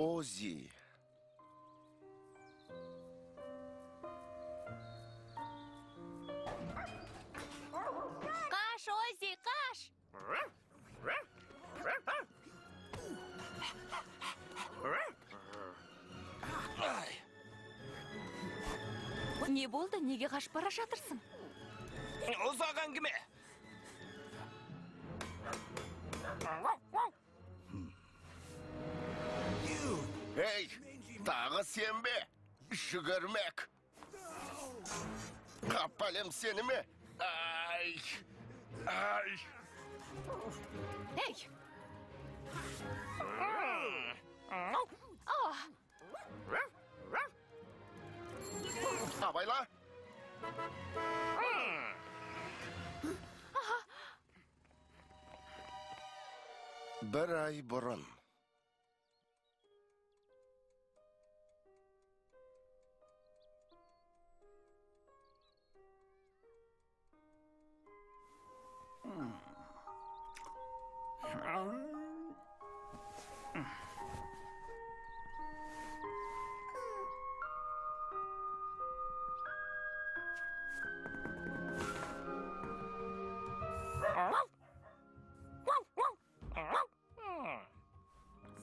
Ozzy. Kaç Ozzy, kaç. Ne oldu? Nege kaçıp bара жатырсың? Uzak әңгіме. Hey, tağı sen be. Şıgırmek. Kapalım seni mi? Ay. Ay. Hey! Ah! Abayla. Bir ay burun.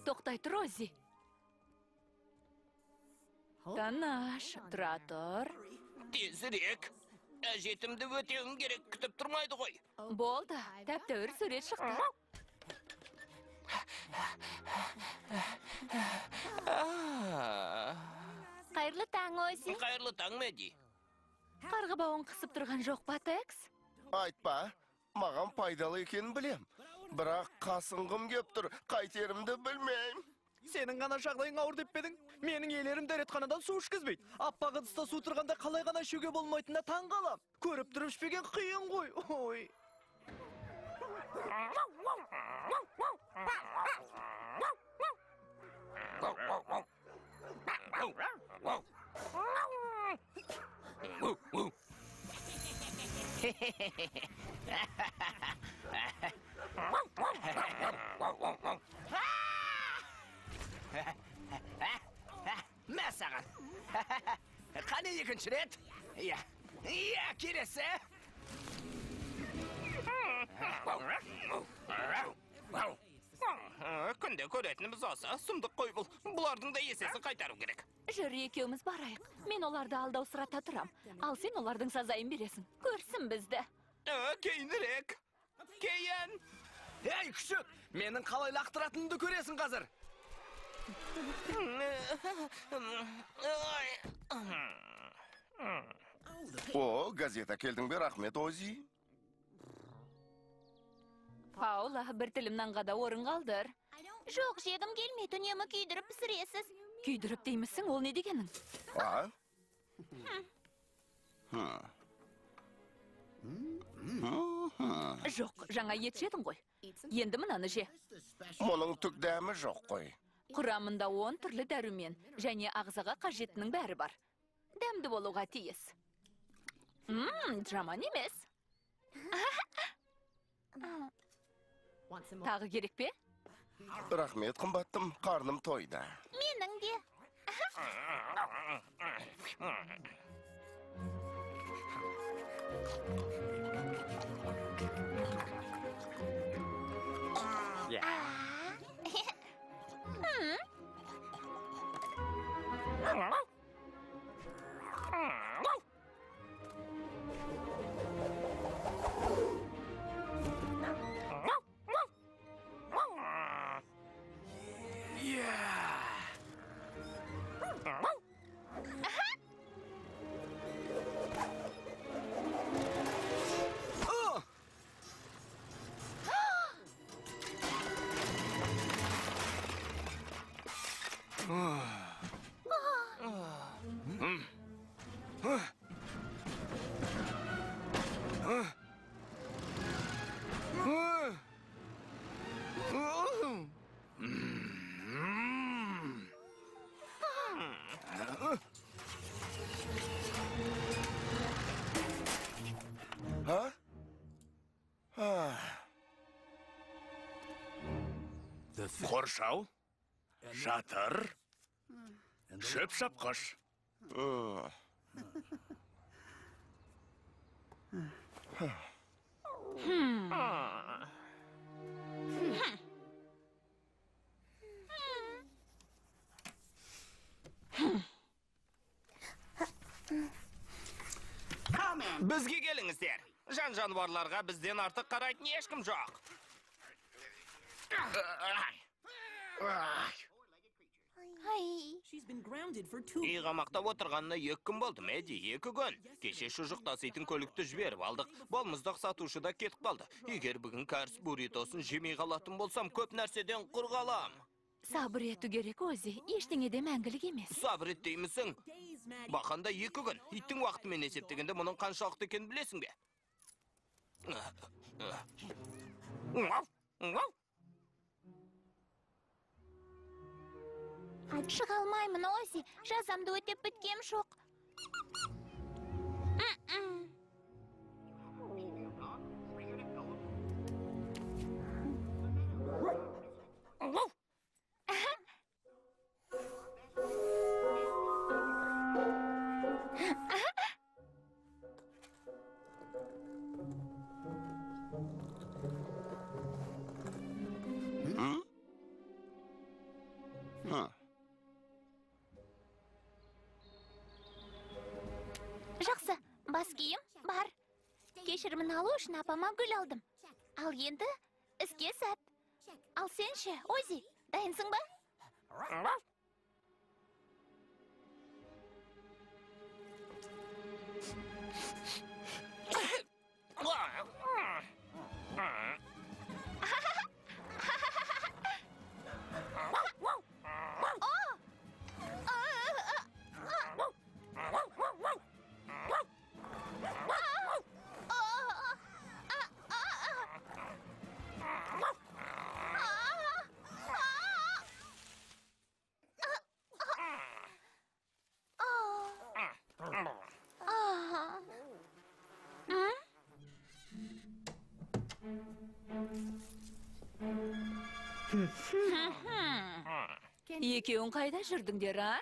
To'xtay tur, Ozzy. Tanash, tura tur. Tezірек. Әжетімді өтеуім керек, күтіп тұрмайды ғой. Bo'ldi, tap-tavr surat chiqdi. Xayrli tang, Ozzy. Қайырлы таң, Мәди. Qarg'a bovun qisib turgan жоқ па, Tex? Айтпа, маған пайдалы екенін білем. Бірақ қасыңғым кеп тұр, қайтерімді білмейм. Сенің ғана жағдайың ауыр деп педің? Менің елерім дәретханадан су ішкізбейді. Аппақ ыдыста су тұрғанда қалай ғана ішуге болмайтынына таң қалам. Көріп тұрып ішпеген қиын ғой. Ой. Мә саған. Қане екінші рет? Иә, келесі. Күнде көретініміз осы, сұмдық қой бұл. Бұлардың да есесін қайтару керек. Жүр, екеуміз барайық. Мен оларды алдаусырата тұрам. Ал сен олардың сазайын бересің. Көрсін бізді. Кейінірек. Кейін. Ей, күшік, менің қалай лақтыратынымды көресің қазір. О, газета келдің бе, рахмет, Озzy. Паула, бір тілімнен қада орын қалдыр. Жоқ, жегім келмейді, үнемі күйдіріп пісіресіз. Күйдіріп деймісің, ол не дегенің? А? Жоқ, жаңа ет жедің ғой. Енді мынаны же. Мұның түк дәмі жоқ қой. Құрамында 10 түрлі дәрумен және ағзаға қажеттінің бәрі бар. Дәмді болуға тиіс. Жаман емес. Тағы керек пе? Рахмет, қымбаттым, қарным тойды. Менің де. Қоршау? Жатыр. Шөп шапқыш. Бізге келіңіздер. Жан жануарларға бізден артық қарайтын ешкім жоқ. Иғамақтап отырғанына 2 күн болды, Мәди, 2 күн. Кеше шұжық таситын көлікті жіберіп алдық. Болмыздық сатушы да кетіп қалды. Егер бүгін кәріс буритосын жемей қалатын болсам, көп нәрседен құр қалам. Сабыр ету керек өзі, ештеңеде мәңгілік емес. Сабыр ет деймісің? Бақанда 2 күн. Иттің уақытымен есептегенде мұның қаншалықты екенін білесің бе? Шыға алмаймын, Ози. Жазамды өтеп біткем жоқ. Жақсы, бас киім бар. Кешірімін алу үшін апама гүл алдым. Ал енді іске сәт. Ал сен ше, Ози, дайынсың ба? Екеуің қайда жүрдіңдер, а?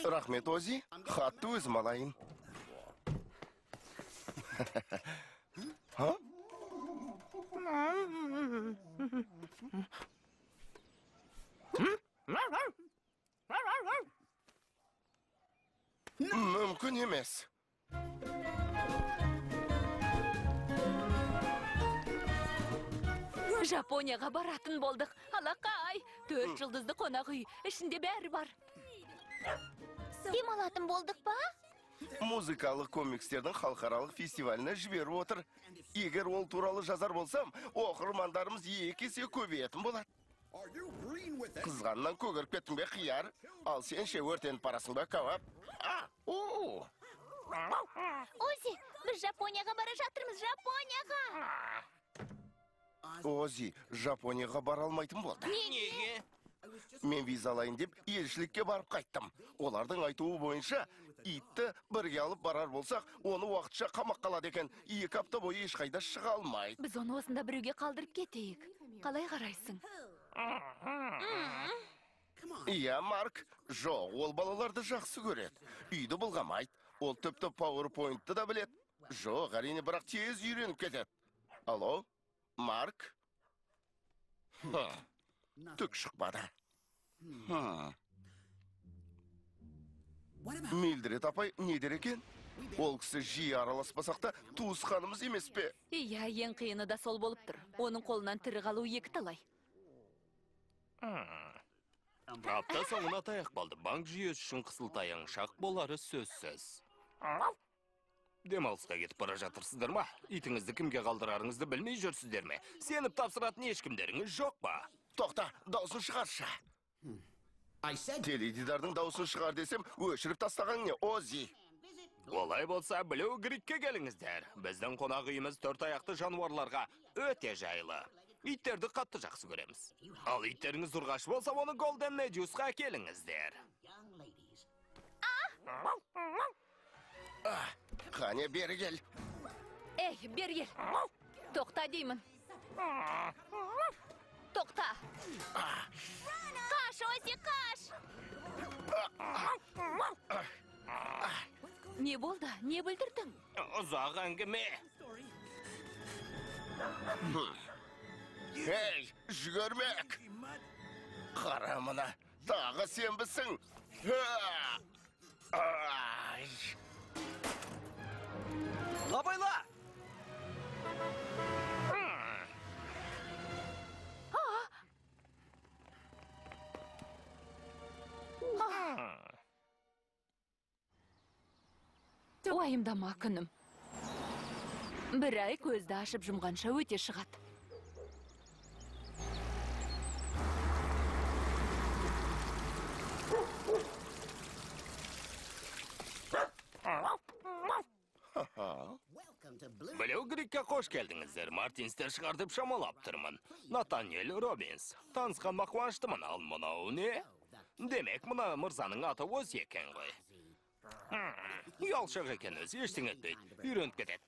Рахмет, Ози. Хатты өзім алайын. Мүмкін емес. Жапонияға баратын болдық. Алақай, 4 жылдызды қонақ үй, ішінде бәрі бар. Демалатын болдық па? Музыкалық комикстердің халықаралық фестиваліне жіберіп отыр. Егер ол туралы жазар болсам, оқырмандарымыз 2 есе көбейетін болады. Қызғаннан көгеріп кеттің бе қияр? Ал сен ше өртеніп барасың ба кәуап? Ози, біз Жапонияға бара жатырмыз, Жапонияға! Ози, Жапонияға бара алмайтын болды. Неге? Мен виза алайын деп елшілікке барып қайттым. Олардың айтуы бойынша, итті бірге алып барар болсақ, оны уақытша қамақ қалады екен. 2 апта бойы ешқайда шыға алмайды. Біз оны осында біреуге қалдырып кетейік. Қалай қарайсың? Иә, Марк. Жоқ, ол балаларды жақсы көреді. Үйді бұлғамайды. Ол тіпті PowerPoint-ты да біледі. Жоқ, әрине, бірақ тез үйреніп кетеді. Алло, Марк? Түк шықпады. Милдред апай не дер екен? Ол кісі жиі араласпасақ та туысқанымыз емес пе? Иә, ең қиыны да сол болып тұр. Оның қолынан тірі қалу 2 талай. Апта соңына таяқ қалды. Банк жүйесі үшін қысылтаяң шақ болары сөзсіз. Демалысқа кетіп бара жатырсыздар ма? Итіңізді кімге қалдырарыңызды білмей жүрсіздер ме? Сеніп тапсыратын ешкімдеріңіз жоқ па? Тоқта, даусын шығаршы. Теледидардың даусын шығар десем, өшіріп тастаған не, Ози? Олай болса, Блю Крикке келіңіздер. Біздің қонақ үйіміз 4 аяқты жануарларға өте жайлы. Иттерді қатты жақсы көреміз. Ал иттеріңіз ұрғаш болса, оны Голден Медюсқа келіңіздер. Қане бері кел. Эй, бер кел. Тоқта деймін. Тоқта. Қаш, Ози, қаш. Не болды? Не бүлдірдің? Ұзақ әңгіме. Ей, жүгірмек. Қара мұна, тағы сенбісің. Ай. Абайла! Уайымдама, күнім. Бір ай көзді ашып жұмғанша өте шығады. Блю Крикке қош келдіңіздер. Мартинстер шығардып шамалап тұрмын. Натаниэль Робинс. Танысқанма қуаныштымын, ал мынау не? Демек, мына мырзаның аты Ози екен ғой. Ұялшақ екен өзі, ештеңе етпейді. Үйреніп кетеді.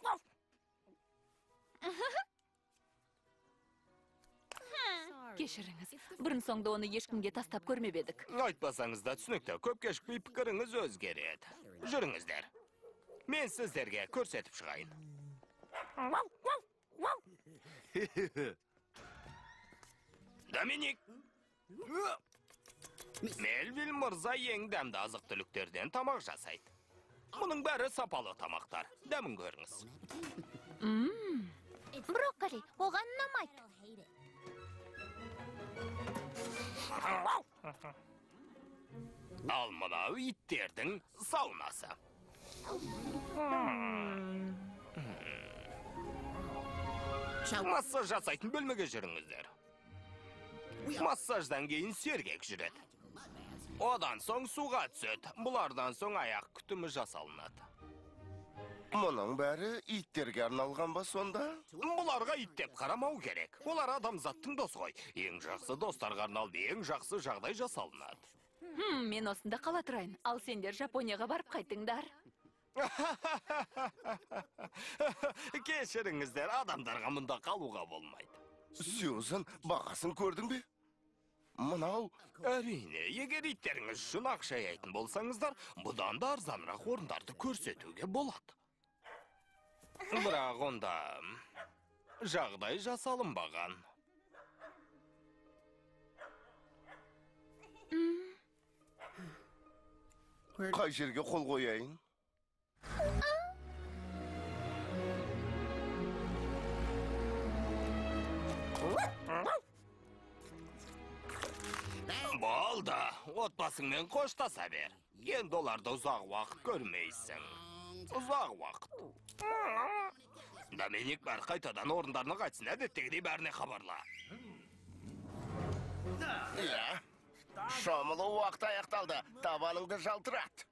Кешіріңіз, бұрын соңды оны ешкімге тастап көрмебедік. Айтпасаңыз да түсінікті, көп кешікпей пікіріңіз өзгереді. Жүріңіздер. Мен сіздерге көрсетіп шығайын. Доминик! Мелвиль мырза ең дәмді азық-түліктерден тамақ жасайды. Мұның бәрі сапалы тамақтар. Дәмін көріңіз. Брокколи, оған ұнамайды. Ал мынау иттердің саунасы. Массаж жасайтын бөлмеге жүріңіздер. Массаждан кейін сергек жүреді. Одан соң суға түседі. Бұлардан соң аяқ күтімі жасалынады. Мұның бәрі иттерге арналған ба сонда? Бұларға ит деп қарамау керек. Олар адамзаттың досы ғой. Ең жақсы достарға арналып, ең жақсы жағдай жасалынады. Мен осында қала тұрайын. Ал сендер Жапонияға барып қайтыңдар. Кешіріңіздер, адамдарға мұнда қалуға болмайды. Сьюзан, бағасын көрдің бе? Мынау... Әрине, егер иттеріңіз үшін ақша аяйтын болсаңыздар, бұдан да арзанырақ орындарды көрсетуге болады. Бірақ онда жағдай жасалынбаған. Қай жерге қол қояйын? Болды, отбасыңмен қоштаса бер. Енді оларды ұзақ уақыт көрмейсің. Ұзақ уақыт. Доминик, бәрі қайтадан орындарына қайтсын, әдеттегідей бәріне хабарла. Иә. Шомылу уақыт аяқталды. Табаныңды жалтырат.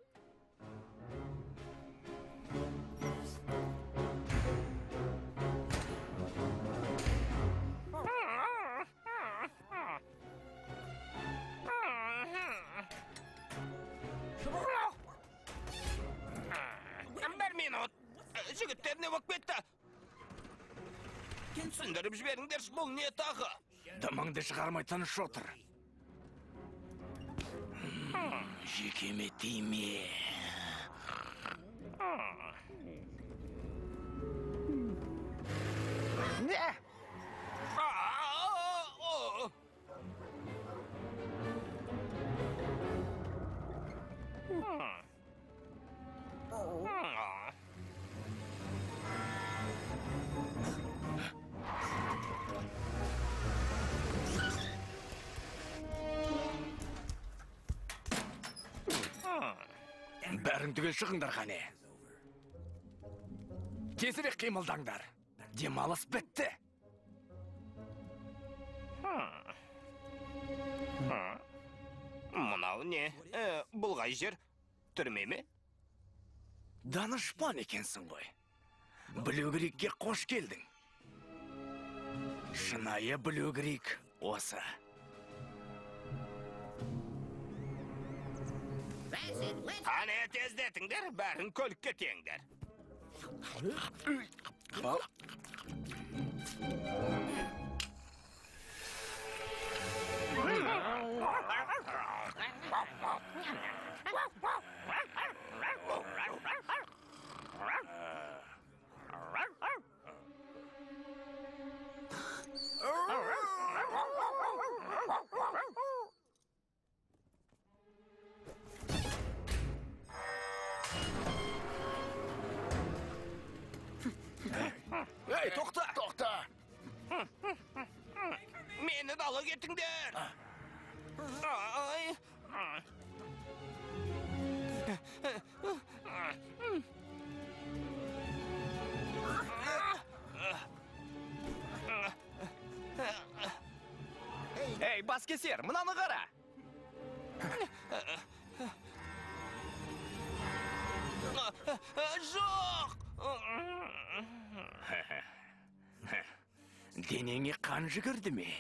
Бір минут. Жігіттер не болып кетті? Түсіндіріп жіберіңдерші, бұл не тағы? Дымыңды шығармай тыныш отыр. Жекеме тиме. Бәрің түгел шығыңдар қане. Тезірек қимылдаңдар. Демалыс бітті. Мынау не? Бұл қай жер? Түрме ме? Данышпан екенсің ғой. Блюгрикке қош келдің. Шынайы Блюгрик осы. Қане тездетіңдер, бәрін көлікке теңдер. Ей, тоқта! Тоқта! Мені дала кетіңдер. Ай. Ей, баскесер, мынаны қара! Жоқ! Денеңе қан жүгірді ме?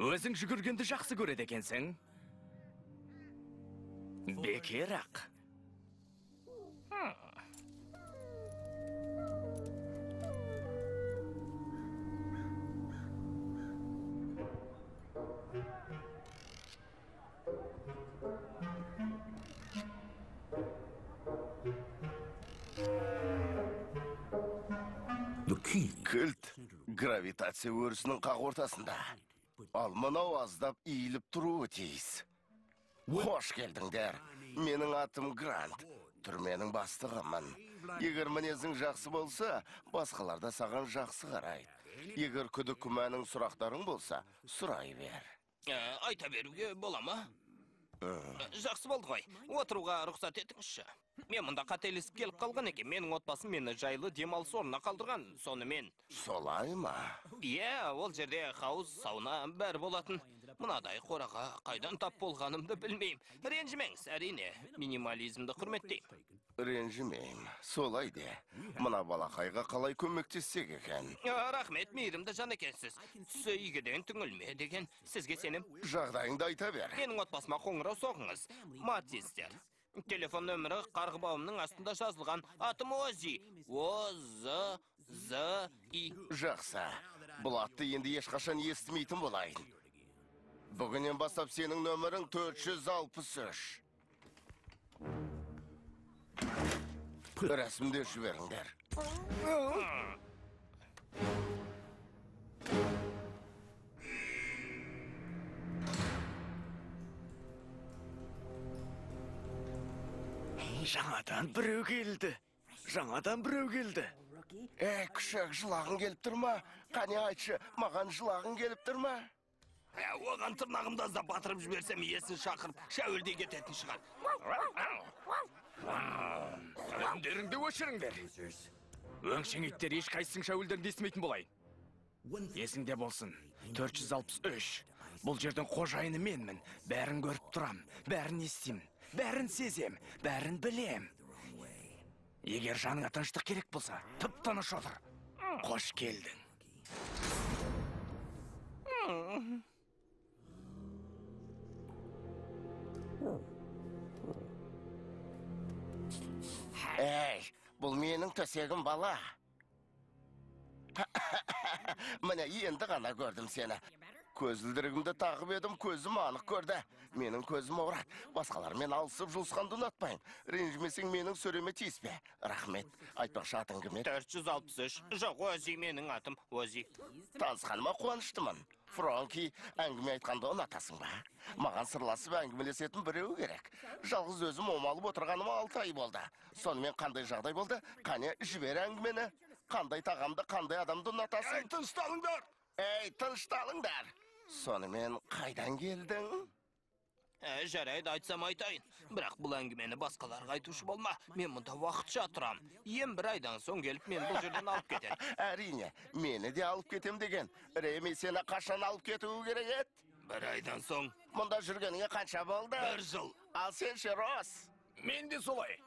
Өзің жүгіргенді жақсы көреді екенсің? Бекер ақ. Кілт гравитация өрісінің қақ ортасында. Ал мынау аздап иіліп тұруы тиіс. Қош келдіңдер. Менің атым Грант. Түрменің бастығымын. Егер мінезің жақсы болса, басқалар да саған жақсы қарайды. Егер күдік күмәнің сұрақтарың болса, сұрай бер. Айта беруге бола ма? Жақсы болды ғой. Отыруға рұқсат етіңізші. Мен мұнда қателесіп келіп қалған екен. Менің отбасым мені жайлы демалыс орнына қалдырған. Сонымен. Солай ма? Иә, ол жерде хауыз, сауна бәрі болатын. Мынадай қораға қайдан тап болғанымды білмеймін. Ренжімеңіз, әрине, минимализмді құрметтеймін. Ренжімейм. Солай де. Мына балақайға қалай көмектессек екен? Рахмет, мейірімді жан екенсіз. Түсі игіден түңілме деген сізге сенім. Жағдайыңды айта бер. Менің отбасыма қоңырау соғыңыз. Матистер. Телефон нөмірі қарғыбауымның астында жазылған. Атым Ози. О-З-З-И. Жақсы. Бұл атты енді ешқашан естімейтін болайын. Бүгінен бастап сенің нөмірің 463. Рәсімде жіберіңдер. Жаңадан біреу келді. Күшек, жылағың келіп тұр ма? Қане айтшы, маған жылағың келіп тұр ма? Оған тырнағымды аздап батырып жіберсем, иесін шақырып, шәуілдей кететін шығар. Өндеріңді өшіріңдер. Өңшең иттер ешқайсың шәуілдерді естімейтін болайын. Есіңде болсын, 463. Бұл жердің қожайыны менмін. Бәрін көріп тұрам, бәрін естимін, бәрін сезем, бәрін білем. Егер жаныңа тыныштық керек болса, тып-тыныш отыр. Қош келдің. Әй, бұл менің төсегім бала. Міне енді ғана көрдім сені. Көзілдірігімді тағып едім, көзім анық көрді. Менің көзім ауырады. Басқалармен алысып жұлысқанды ұнатпайын. Ренжімесең менің сөреме тиіспе. Рахмет. Айтпақшы атың кім еді? 463. Жоқ, Ози менің атым. Ози. Танысқаныма қуаныштымын. Фронки, әңгіме айтқанды ұнатасың ба? Маған сырласып әңгімелесетін біреу керек. Жалғыз өзім омалып отырғаныма 6 ай болды. Сонымен қандай жағдай болды? Қане, жібер әңгімені. Қандай тағамды, қандай адамды ұнатасың? Тынышталыңдар. Сонымен қайдан келдің? Жарайды, айтсам айтайын. Бірақ бұл әңгімені басқаларға айтушы болма. Мен мұнда уақытша тұрам. Бір айдан соң келіп, мен бұл жерден алып кетем. Әрине, мені де алып кетем деген. Реми сені қашан алып кетуі керек еді? 1 айдан соң. Мұнда жүргеніңе қанша болды? 1 жыл. Ал сен ше, Рос? Мен де солай.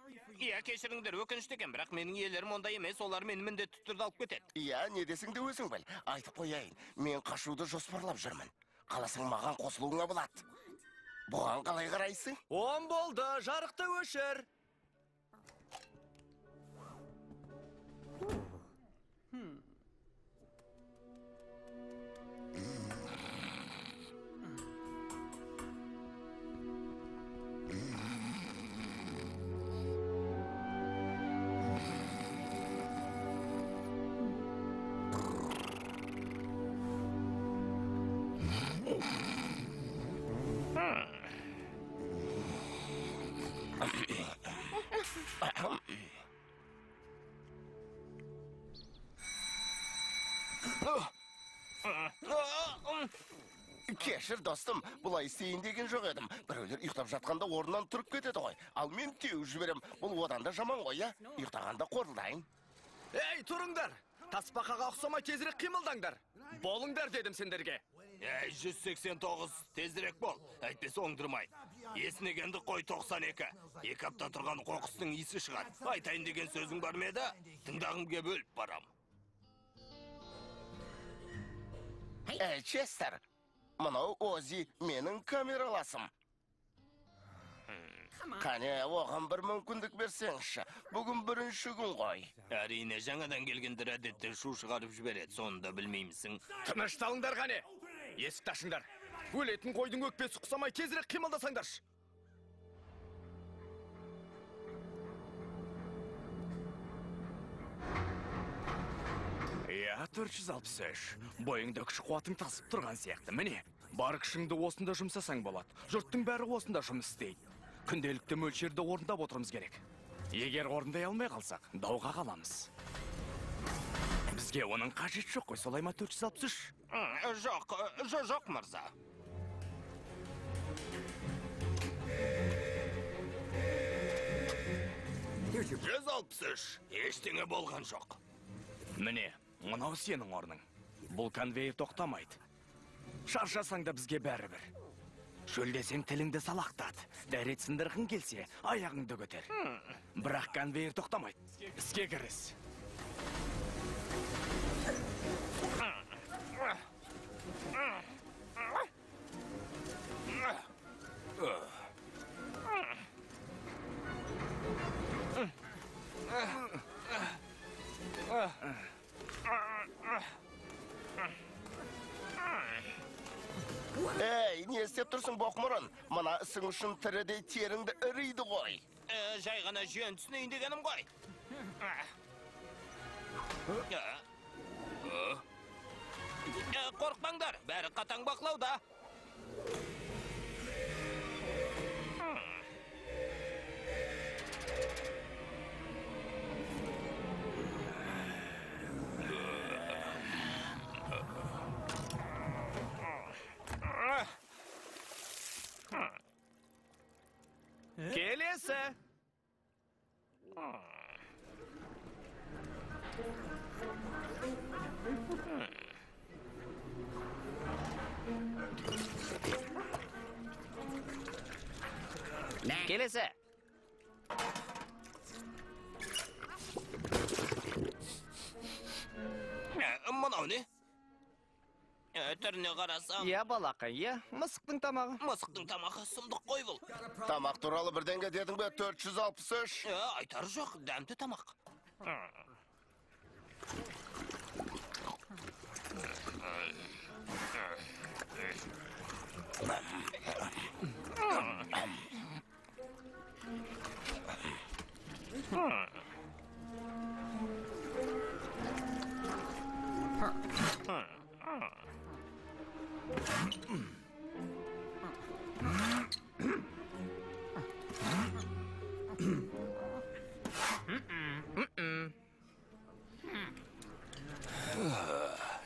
Иә, кешіріңдер, өкінішті екен, бірақ менің иелерім ондай емес, олар мені міндетті түрде алып кетеді. Иә, не десің де өзің біл. Айтып қояйын, мен қашуды жоспарлап жүрмін. Қаласың маған қосылуыңа болады. Бұған қалай қарайсың? 10 болды, жарықты өшір. Кешір, достым, бұлай істейін деген жоқ едім. Біреулер ұйықтап жатқанда орнынан тұрып кетеді ғой. Ал мен теуіп жіберем. Бұл одан да жаман ғой, я? Ұйықтағанда қорылдайын. Ей, тұрыңдар! Тасбақаға ұқсамай тезірек қимылдаңдар. Болыңдар дедім сендерге. 189, тезірек бол, әйтпесе оңдырмайды. Есінегенді қой 92. 2 апта тұрған қоқыстың иісі шығар. Айтайын деген сөзің бар ма еді? Тыңдағым кеп өліп барам. Честер, мынау Ози менің камераласым. Қане, оған бір мүмкіндік берсеңші. Бүгін бірінші күн ғой. Әрине, жаңадан келгендер әдетте шу шығарып жібереді, соны да білмеймісің. Тынышталыңдар қане. Есікті ашыңдар. Өлетін қойдың өкпесі құсамай тезірек қимылдасаңдаршы. Иә, 463. Бойыңда күш қуатың тасып тұрған сияқты. Міне, бар күшіңді осында жұмсасаң болады. Жұрттың бәрі осында жұмыс істейді. Күнделікті мөлшерді орындап отырмыз керек. Егер орындай алмай қалсақ, дауға қаламыз. Бізге оның қажет жоқ қой, солай ма 463? Жоқ, мырза. Жүз 63, ештеңе болған жоқ. Міне, мынау сенің орның. Бұл конвейер тоқтамайды. Шаршасаң да бізге бәрібір. Шөлдесең тіліңді салақтат. Дәрет сындырғың келсе, аяғыңды көтер. Бірақ конвейер тоқтамайды. Іске кіріс. Ей, не істеп тұрсың боқмұрын? Мына ісің үшін тірідей теріңді ірейді ғой. Жай ғана жөн түсінейін дегенім ғой. Қорықпаңдар, бәрі қатаң бақылауда. Келесі. Келесі. Мынау не? Түріне қарасам... Иә, балақай, иә. Мысықтың тамағы. Мысықтың тамағы сұмдық қой бұл. Тамақ туралы бірденге дедің бе 463? Айтар жоқ, дәмді тамақ.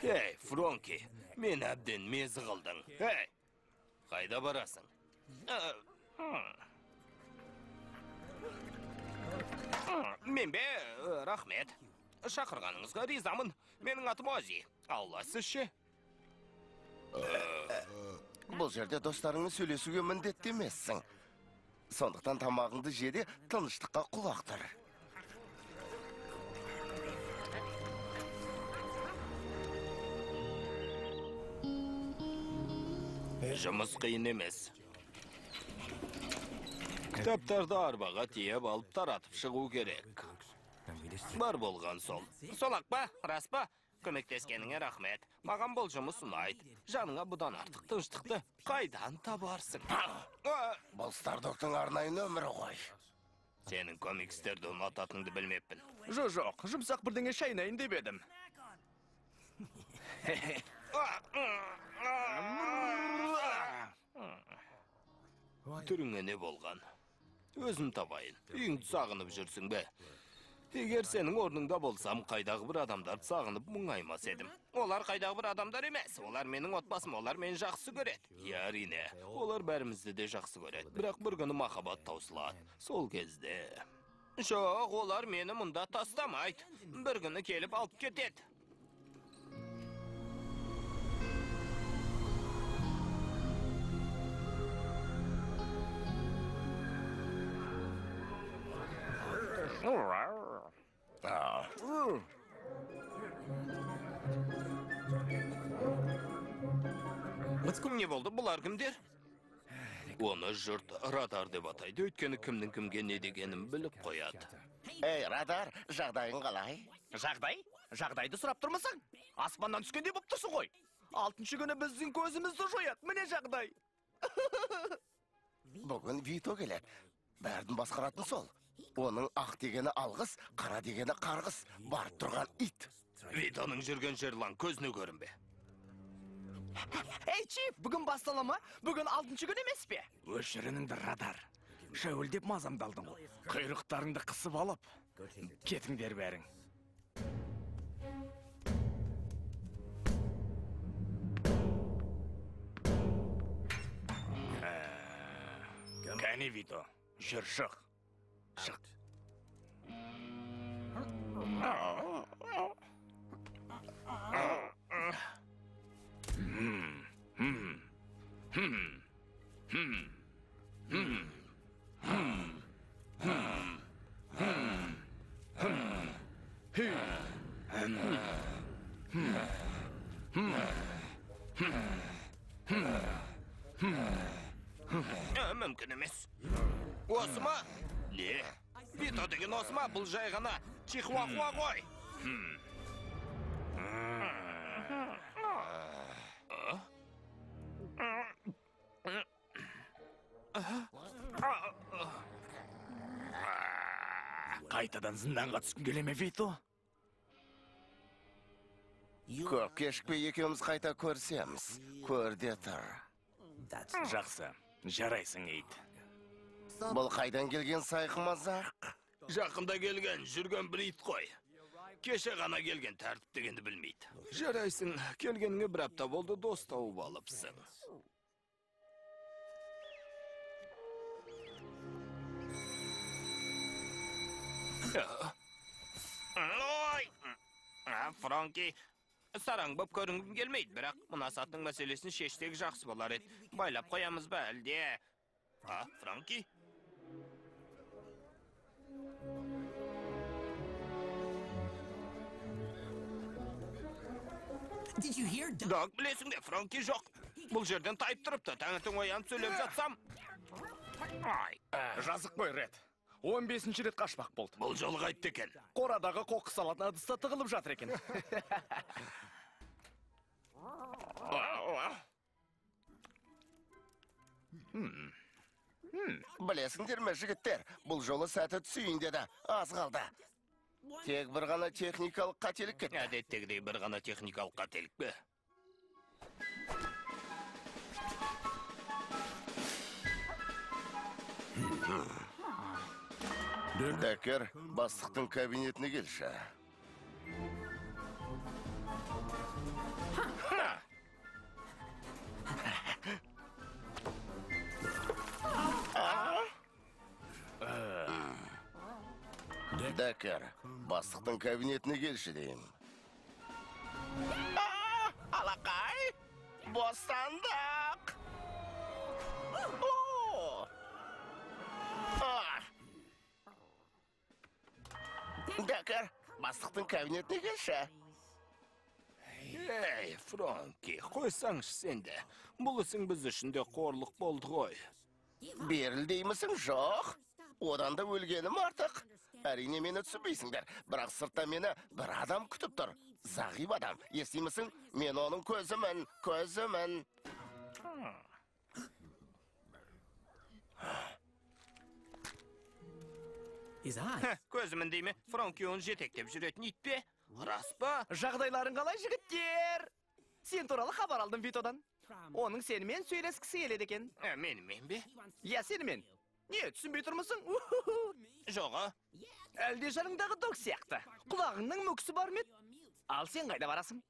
Ей, Фронки, мен әбден мезі қылдың. Ей, қайда барасың? Мен бе, рахмет. Шақырғаныңызға ризамын. Менің атым Ози. Алла сіз ше? Бұл жерде достарыңыз сөйлесуге міндетті емессің. Сондықтан тамағыңды жеде тыныштыққа құлақ тұр. Жұмыс қиын емес. Кітаптарды арбаға тиеп алып таратып шығу керек. Бар болған сол. Солақ па, рас па? Көмектескеніңе рахмет. Маған бұл жұмыс ұнайды. Жаныңа бұдан артық тыныштықты қайдан табарсың? Бұл Стардоктың арнайы нөмірі ғой. Сенің комикстерді ұнататынды білмеппін. Жоқ, жұмсақ бірдеңе шайнайын деп едім. Түріңе не болған? Өзім табайын. Үйіңді сағынып жүрсің бе? Егер сенің орныңда болсам, қайдағы бір адамдарды сағынып мұңаймас едім. Олар қайдағы бір адамдар емес. Олар менің отбасым, олар мені жақсы көреді. Әрине, олар бәрімізді де жақсы көреді. Бірақ бір күні махаббат таусылады. Сол кезде... Жоқ, олар мені мұнда тастамайды. Бір күні келіп алып кетеді. Не болды, бұлар кімдер? Оны жұрт радар деп атайды, өйткені кімнің кімге не дегенін біліп қояды. Ей, радар, жағдайың қалай? Жағдай? Жағдайды сұрап тұрмысың? Аспаннан түскенде болып тұрсың ғой. 6-шы күні біздің көзімізді жояды, міне жағдай. Бүгін Вито келеді. Бәрдің басқаратын сол. Оның ақ дегені алғыс, қара дегені қарғыс, барып тұрған ит. Витоның жүрген жерлан көзіне көрінбе. Ей, Чиф, бүгін бастала ма? Бүгін 6-шы күн емес пе? Өшірініңді радар. Шәуілдеп мазамдалдың ғой. Құйрықтарыңды қысып алып, кетіңдер бәрің. Кәне, Вито, жүр шық. Шық. Мүмкін емес. Осы ма? Не? Вито деген осы ма? Бұл жай ғана чихуахуа ғой. Қайтадан зынданға түскін келеме, Вито? Көп кешікпей екеуміз қайта көрсеміз. Көрде тұр. Жақсы, жарайсың, ейт. Бұл қайдан келген сайқымазақ? Жақында келген, жүрген бір ит қой. Кеше ғана келген, тәртіп дегенді білмейді. Жарайсың, келгеніңе бір апта болды, дос тауып алыпсың. Ой! Франки, сараң боп көрінгім келмейді, бірақ мына саттың мәселесін шештегі жақсы болар еді. Байлап қоямыз ба, әлде? Франки? Дог, білесің де, Франки жоқ. Бұл жерден тайып тұрыпты, таңертең оянып сөйлеп жатсам. Жазық қой, Ред. 15-ші рет қашпақ болды. Бұл жолы қайтты екен. Қорадағы қоқыс салатын ыдыста тығылып жатыр екен. Білесіңдер ме, жігіттер, бұл жолы сәті түсейін деді, аз қалды. Тек бір ғана техникалық қателік кетті. Әдеттегідей бір ғана техникалық қателік бе? Дәкер, бастықтың кабинетіне келші. Дәкер, бастықтың кабинетіне келші дейін. Алақай, бостандық! бастықтың кабинетіне келші. Ей, Фронки, қойсаңшы сенде. Бұл ісің біз үшін де қорлық болды ғой. Беріл деймісің? Жоқ. Одан да өлгенім артық. Әрине мені түсінбейсіңдер, бірақ сыртта мені бір адам күтіп тұр. Зағип адам, естимісің? Мен оның көзімін. Көзімін дейме, Фронки оны жетектеп жүретін ит пе? Рас па? Жағдайларың қалай, жігіттер? Сен туралы хабар алдым Витодан. Оның сенімен сөйлескісі келеді екен. Менімен бе? Я сенімен. Не, түсінбей тұрмысың? Жоға. Әлде жаныңдағы дог сияқты. Құлағыңның мүкісі бар мед? Ал сен қайда барасың?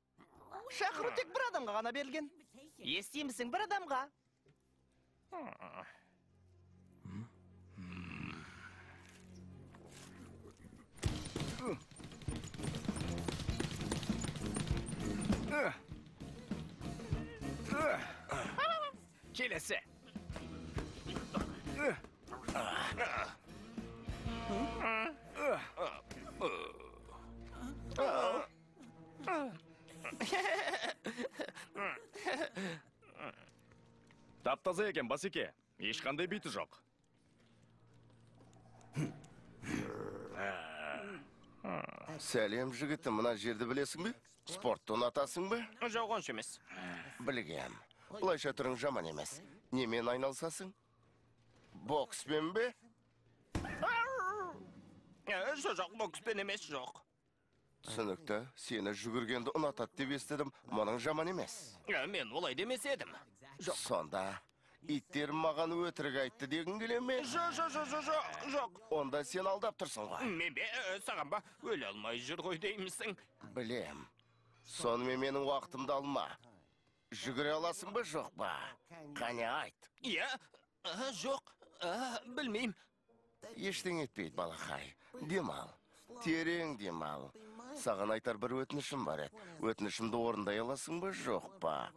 Шақыру тек бір адамға ғана берілген. Естимісің бір адамға? Келесі. Тап-таза екен, басеке. Ешқандай биті жоқ. Сәлем, жігітім, мына жерді білесің бе? Спортты ұнатасың бе? Жоқ, онша емес. Білгем. Бұлайша түрің жаман емес. Немен айналсасың? Бокспен бе? Жоқ, бокспен емес, жоқ. Түсінікті, сені жүгіргенді ұнатады деп естідім, мұның жаман емес. Мен олай демес едім. Сонда, иттер маған өтірік айтты дегің келе ме? Жоқ. Онда сен алдап тұрсың ғой. Мен бе, саған ба, өле алмай жүр ғой деймісің? Білем. Сонымен менің уақытымды алма. Жүгіре аласың ба, жоқ ба? Қане айт. Иә, жоқ, білмейм. Ештең етпейді, балақай. Демал. Терең демал. Саған айтар бір өтінішім бар еді. Өтінішімді орындай аласың ба, жоқ па?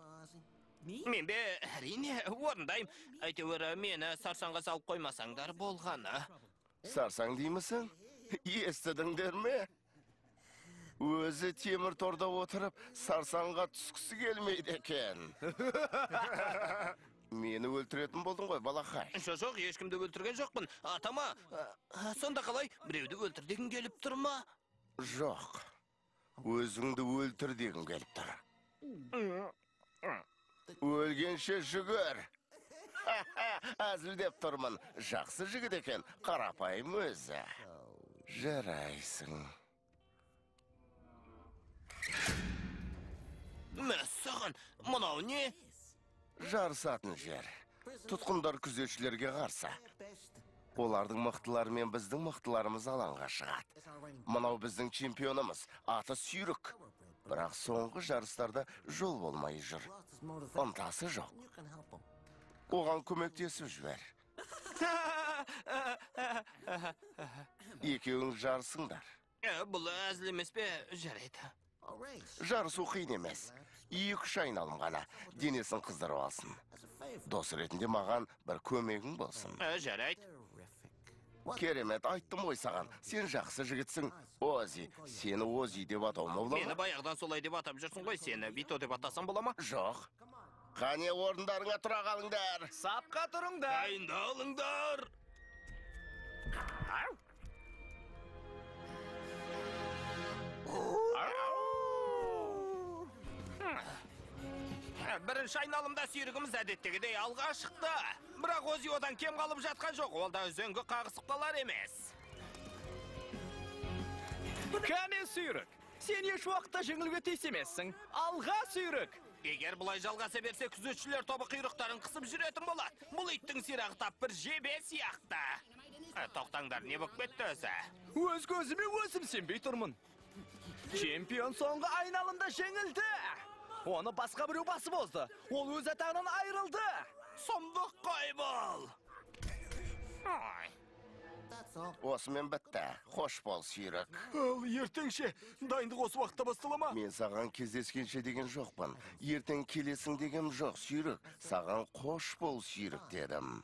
Мен бе, әрине, орындайым. Әйтеуір, мені сарсаңға салып қоймасаңдар болғаны. Сарсаң деймісің? Естідіңдер ме? Өзі темір торда отырып, сарсаңға түскісі келмейді екен. Мені өлтіретін болдың ғой, балақай. Жоқ, ешкімді өлтірген жоқпын. Атама, сонда қалай, біреуді өлтір дегің келіп тұр ма? Жоқ. Өзіңді өлтір дегім келіп тұр. Өлгенше жүгір. Әзілдеп тұрмын. Жақсы жігіт екен, қарапайым өзі. Жарайсың. Мәссаған, мұнау не? Жарысатын жер. Тұтқындар күзетшілерге қарсы. Олардың мықтылары мен біздің мықтыларымыз алаңға шығады. Мынау біздің чемпионымыз, аты Сүйрік. Бірақ соңғы жарыстарда жол болмай жүр. Ынтасы жоқ. Оған көмектесіп жібер. Екеуің жарысыңдар. Бұл әзіл емес пе, жарайды. Жарысу қиын емес. 2-3 айналым ғана денесін қыздырып алсын. Дос ретінде маған бір көмегің болсын. Жарайды. Керемет, айттым ғой саған. Сен жақсы жігітсің. Ози, сені Ози деп атауыма бола ма? Мені баяғыдан солай деп атап жүрсің ғой, сені Вито деп атасам бола ма? Жоқ. Қане орындарыңа тұра қалыңдар. Сапқа тұрыңдар. Дайындалыңдар. Бірінші айналымда Сүйрігіміз әдеттегідей алға шықты. Бірақ Ози одан кем қалып жатқан жоқ, ол да үзеңгі қағысықталар емес. Кәне Сүйрік, сен еш уақытта жеңілге тиіс-емессің. Алға Сүйрік. Егер бұлай жалғаса берсе, күзетшілер тобы құйрықтарын қысып жүретін болады. Бұл иттің сирағы тап бір жебе сияқты. Тоқтаңдар, не болып кетті өзі? Өз көзіме өзім сенбей тұрмын. Чемпион соңғы айналымда жеңілді. Оны басқа біреу басып озды. Ол өз атағынан айырылды. Сұмдық қой бұл. Осымен бітті. Қош бол, Сүйрік. Ал ертеңше, дайындық осы уақытта бастала ма? Мен саған кездескенше деген жоқпын. Ертең келесің дегем жоқ, Сүйрік. Саған қош бол, Сүйрік дедім.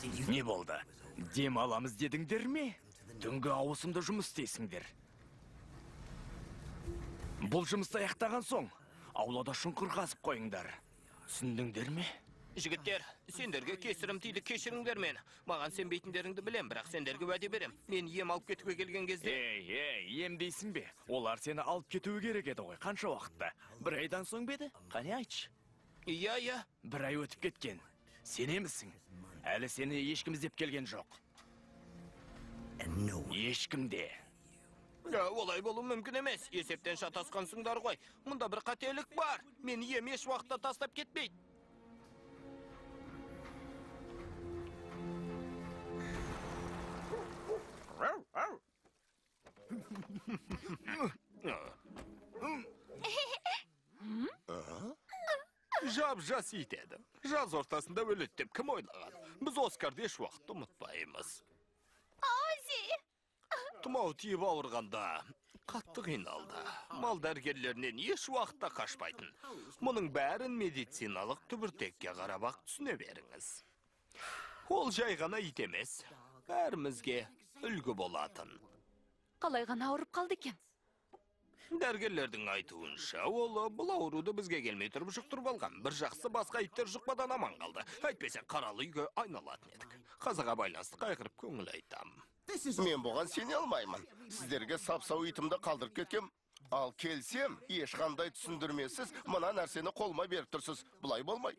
Не болды? Дем аламыз дедіңдер ме? Түнгі ауысымда жұмыс істейсіңдер. Бұл жұмысты аяқтаған соң, аулада шұңқыр қазып қойыңдар. Түсіндіңдер ме? Жігіттер, сендерге кесірім тиді, кешіріңдер мені. Маған сенбейтіндеріңді білем, бірақ сендерге уәде берем. Мен ем алып кетуге келген кезде... Ем дейсің бе? Олар сені алып кетуі керек еді ғой, қанша уақытта? Бір айдан соң беді? Қане айтшы? Иә. Бір ай өтіп кеткен. Сенемісің? Әлі сені ешкім іздеп келген жоқ. Ешкім де. Олай болу мүмкін емес. Есептен шатасқансыңдар ғой. Мұнда бір қателік бар. Мен ем еш уақытта тастап кетпейді. Жап-жас ит еді. Жаз ортасында өледі деп кім ойлаған? Біз Оскарды еш уақытты ұмытпаймыз. Ози! Тұмау тиіп ауырғанда қатты қиналды. Мал дәрігерлерінен еш уақытта қашпайтын. Мұның бәрін медициналық түбіртекке қарап-ақ түсіне беріңіз. Ол жай ғана ит емес. Бәрімізге үлгі болатын. Қалай ғана ауырып қалды екен? Дәрігерлердің айтуынша, ол бұл ауруды бізге келмей тұрып жұқтырып алған. Бір жақсы басқа иттер жұқпадан аман қалды. Әйтпесе қаралы үйге айналатын едік. Қазаға байланысты қайғырып көңіл айтам. Мен бұған сене алмаймын. Сіздерге сапсау итімді қалдырып кеткем. Ал келсем, ешқандай түсіндірмесіз, мына нәрсені қолыма беріп тұрсыз. Бұлай болмай.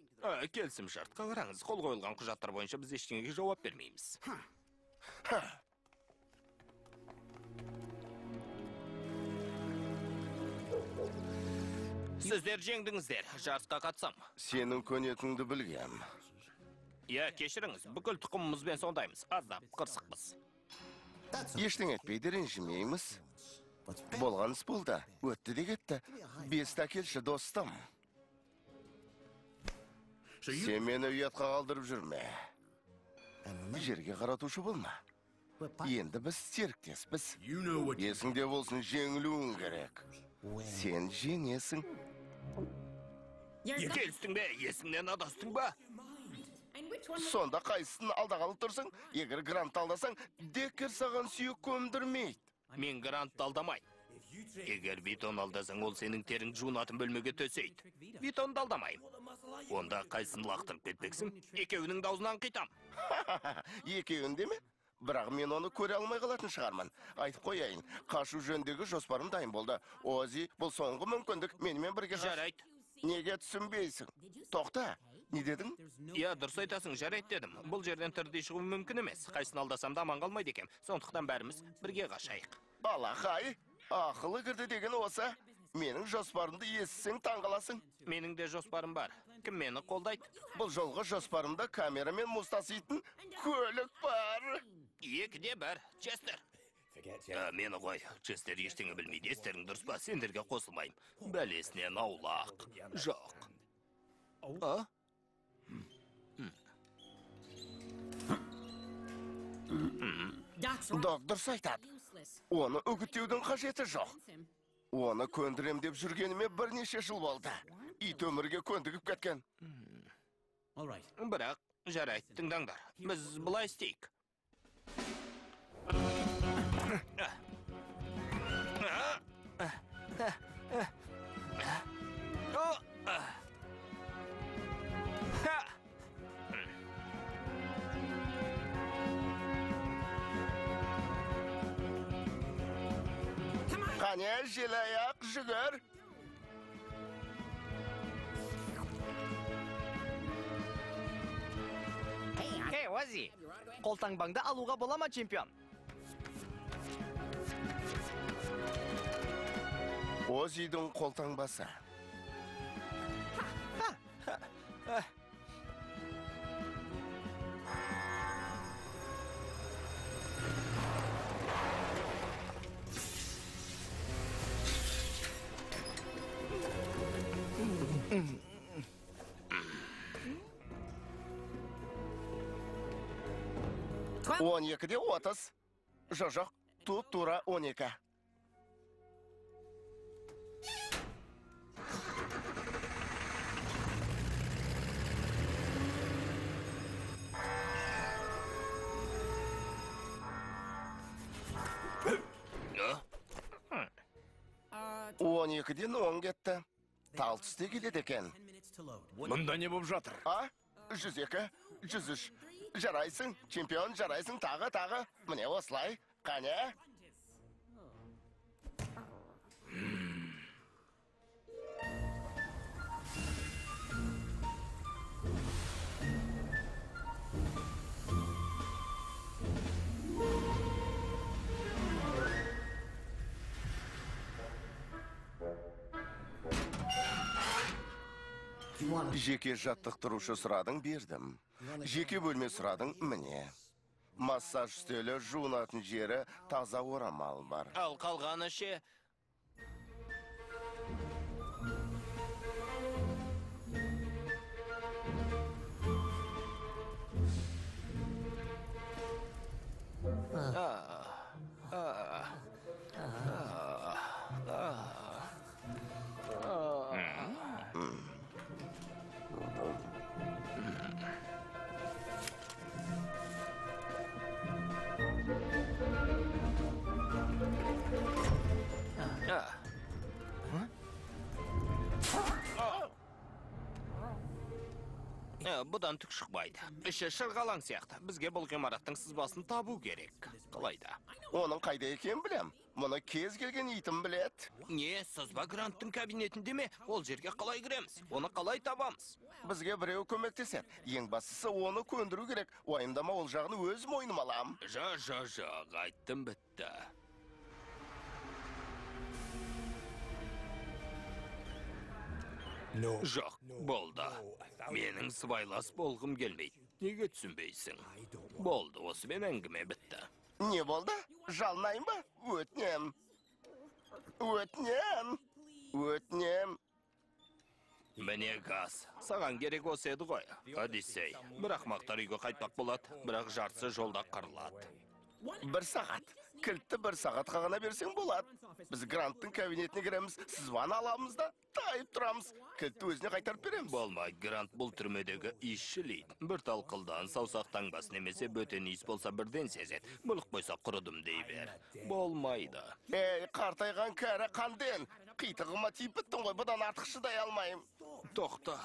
Келісім шартқа қараңыз. Қол қойылған құжаттар бойынша біз ештеңеге жауап бермейміз. Сіздер жеңдіңіздер, жарысқа қатсам. Сенің көнетіңді білгем. Кешіріңіз, бүкіл тұқымымызбен сондаймыз. Аздап, қырсықпыз. Ештің етпейді, ренжімейміз. Болған іс болды, өтті де кетті. Бесті әкелші, достым. Сен мені ұятқа қалдырып жүрме. Жерге қаратушы болма. Енді біз серіктеспіз. Есіңде болсын, жеңілуің керек. Сен жеңесің. Келістің бе, есіңнен адастың ба? Сонда қайсысын алдағалы тұрсың? Егер грант алдасаң, Деккер саған сүйек көмдірмейді. Мен грантты алдамай. Егер бетон алдасаң, ол сенің терің жуынатын бөлмеге төсейді. Бетонды алдамайым. Онда қайсысын лақтырып кетпексің? Екеуінің даузынан қитам. Екеуінде ме? Бірақ мен оны көре алмай қалатын шығармын. Айтып қояйын, қашу жөндегі жоспарым дайын болды. Ози, бұл соңғы мүмкіндік, менімен бірге Жарайды. Неге түсінбейсің? Тоқта, не дедің? Дұрыс айтасың, жарайды дедім. Бұл жерден тірідей шығу мүмкін емес. Қайсын алдасам да аман қалмайды екем. Сондықтан бәріміз бірге қашайық. Алақай, ақылы кірді деген осы. Менің жоспарымды естісең таңғаласың. Менің де жоспарым бар. Кім мені қолдайды? Бұл жолғы жоспарымда камерамен мұстаситын көлік бар. Екіде бар, Честер. Мені қой, Честер ештеңе білмейді, естерің дұрыс па, сендерге қосылмайым. Бәлесінен аулақ. Жоқ. Доктор айтады. Оны үгіттеудің қажеті жоқ. Оны көндірем деп жүргеніме бірнеше жыл болды. Ит өмірге көндігіп кеткен. Бірақ, жарайды, тыңдаңдар. Біз бұлай істейік. Қане, желаяқ жүгір. Хей, Ози! Қолтаңбаңды алуға бола ма, чемпион? Озидің қолтаңбасы. Он екіде 30. Жоқ, тура 12. 12'den 10 ketdi. Талтысты келеді екен. Мұнда не болып жатыр? 102, 103. Жарайсың, чемпион жарайсың, тағы. Міне осылай, қане? Жеке жаттықтырушы сұрадың, бердім. Жеке бөлме сұрадың, міне. Массаж үстелі, жуынатын жері, таза орамал бар. Ал қалғаны ше? Бұдан түк шықпайды. Іші шырғалаң сияқты. Бізге бұл ғимараттың сызбасын табу керек. Қалайда? Оның қайда екен білем. Мұны кез келген итім білет. Не, сызба Гранттың кабинетінде ме? Ол жерге қалай кіреміз? Оны қалай табамыз? Бізге біреу көмектесер. Ең бастысы оны көндіру керек. Уайымдама, ол жағын өз мойным алам. Айттым бітті. Жоқ, болды. Менің сыбайлас болғым келмейді. Неге түсінбейсің? Болды, осымен әңгіме бітті. Не болды? Жалынайын ба? Өтінем. Міне газ. Саған керек осы еді ғой. Одиссей. Бір ақмақтар үйге қайтпақ болады, бірақ жартысы жолда қырылады. 1 сағат. Кілтті 1 сағатқа ғана берсең болады. Біз Гранттың кабинетіне кіреміз, сызбаны аламыз да, тайып тұрамыз. Кілтті өзіне қайтарып береміз. Болмайды, Грант бұл түрмедегі исшілейді. Бір талқылдан саусақ таңбасы немесе бөтен иіс болса бірден сезеді. Бұлық қойса құрыдым дей бер. Болмайды. Ей, қартайған кәрі қанден. Қитығыма тиіп біттің ғой, бұдан артық шыдай алмайым. Тоқта.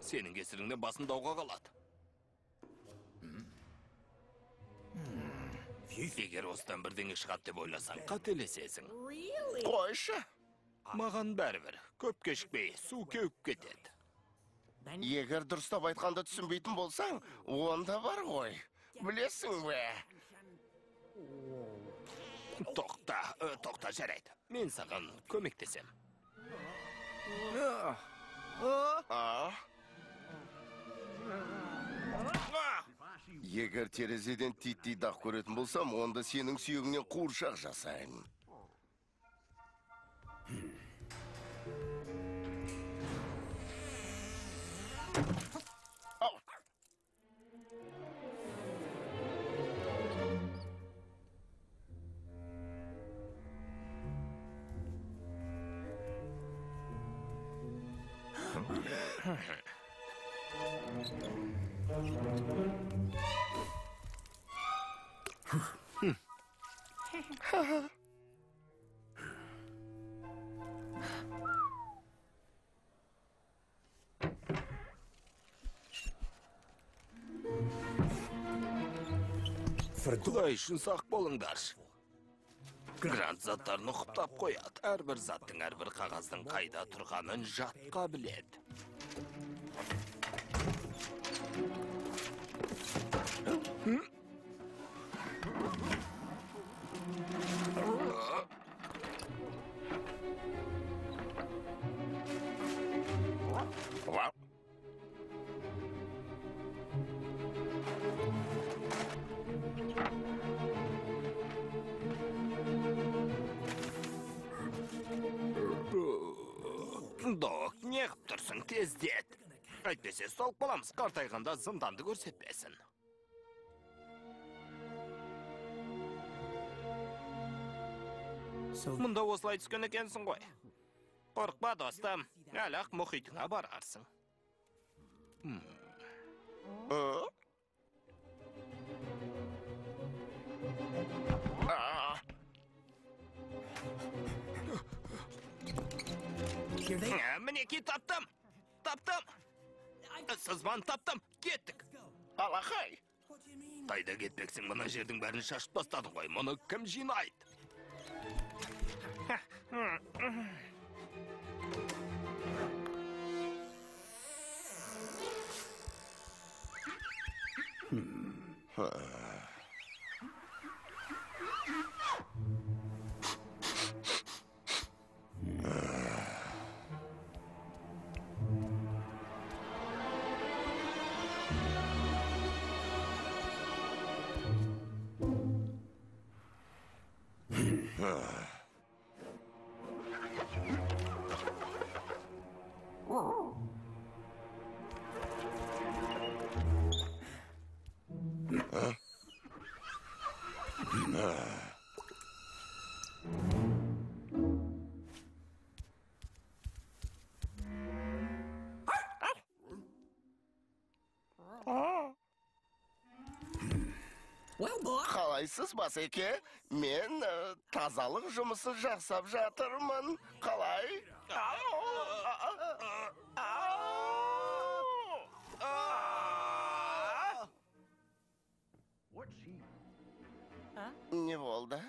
Сенің кесіріңде басым дауға қалады. Егер осыдан бірдеңе шығады деп ойласаң, қателесесің. Қойшы. Маған бәрібір. Көп кешікпей, су кеуіп кетеді. Егер дұрыстап айтқанды түсінбейтін болсаң, онда бар ғой. Білесің бе? Тоқта жарайды. Мен саған көмектесем. Егер терезеден титтей дақ көретін болсам, онда сенің сүйегіңнен қуыршақ жасайын. Құдай үшін сақ болыңдаршы. Грант заттарын ұқыптап қояды. Әрбір заттың, әрбір қағаздың қайда тұрғанын жатқа біледі. Док, неғып тұрсың, тездет. Әйтпесе столып боламыз, қартайғанда зынданды көрсетпесін. Мұнда осылай түскен екенсің ғой. Қорықпа, достым, әлі-ақ мұхитыңа барарсың. Мінеки таптым. Таптым. Сызбаны таптым. Кеттік. Алақай. Қайда кетпексің, мына жердің бәрін шашып тастадың ғой. Мұны кім жинайды? Қалайсыз, Басеке? Мен тазалық жұмысын жақсап жатырмын. Қалай? Не болды?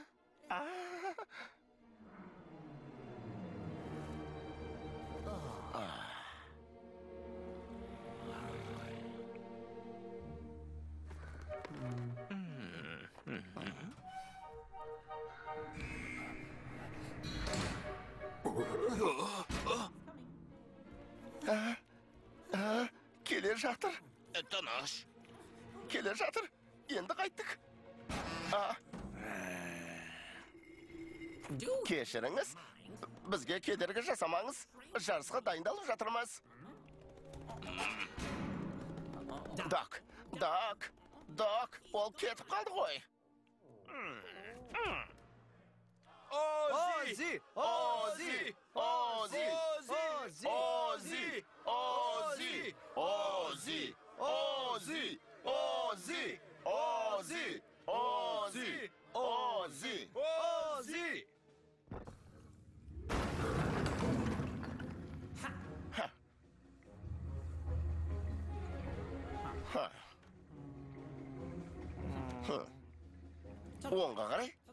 Келе жатыр. Тыныш. Келе жатыр. Енді қайттық. Кешіріңіз. Бізге кедергі жасамаңыз. Жарысқа дайындалып жатырмыз. Док, ол кетіп қалды ғой. Ози! Ози! Ози! Ози! Ози! Ози! Ози! Ози! Ози! Ози! Ози! Ози!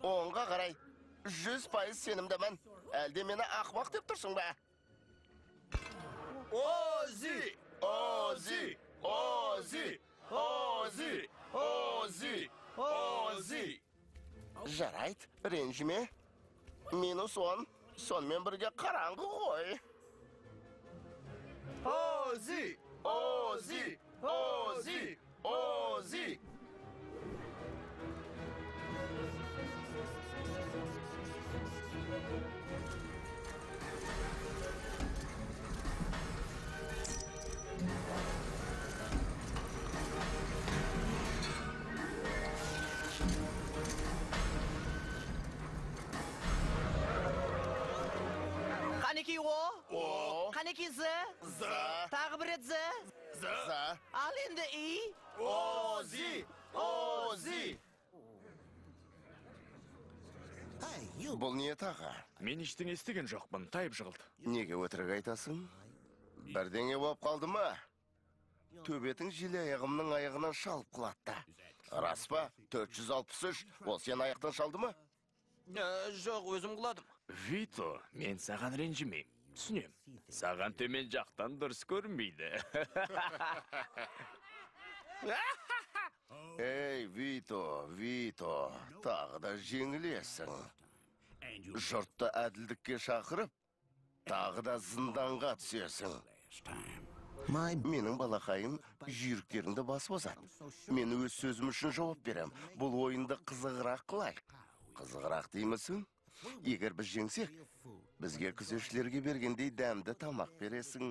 Оңға қарай. 100% сенімдімін. Әлде мені ақымақ деп тұрсың ба? Ози! Ози! Ози! Ози! Ози! Ози! Жарайды, ренжіме. -10. Сонымен бірге қараңғы ғой. Ози! Ози! Ози! Ози! Қанеки о? О! Қанеки з? З! Тағы бір рет з? З! Ал енді и? Ози! Ози! Бұл не таға? Мен ештеңе естіген жоқпын, тайып жығылды. Неге өтірік айтасың? Бірдеңе болып қалды ма? Төбетің желі аяғымның аяғынан шалып құлатты. Рас па? 463. Ол сен аяқтан шалды ма? Жоқ, өзім құладым. Вито, мен саған ренжімейм. Түсінем. Саған төмен жақтан дұрыс көрінбейді. Ей, Вито, тағы да жеңілесің. Жұртты әділдікке шақырып, тағы да зынданға түсесің. Менің балақайым жүйріктеріңді басып озады. Мен өз сөзім үшін жауап берем. Бұл ойынды қызығырақ қылайық. Қызығырақ деймісің? Егер біз жеңсек, бізге күзетшілерге бергендей дәмді тамақ бересің.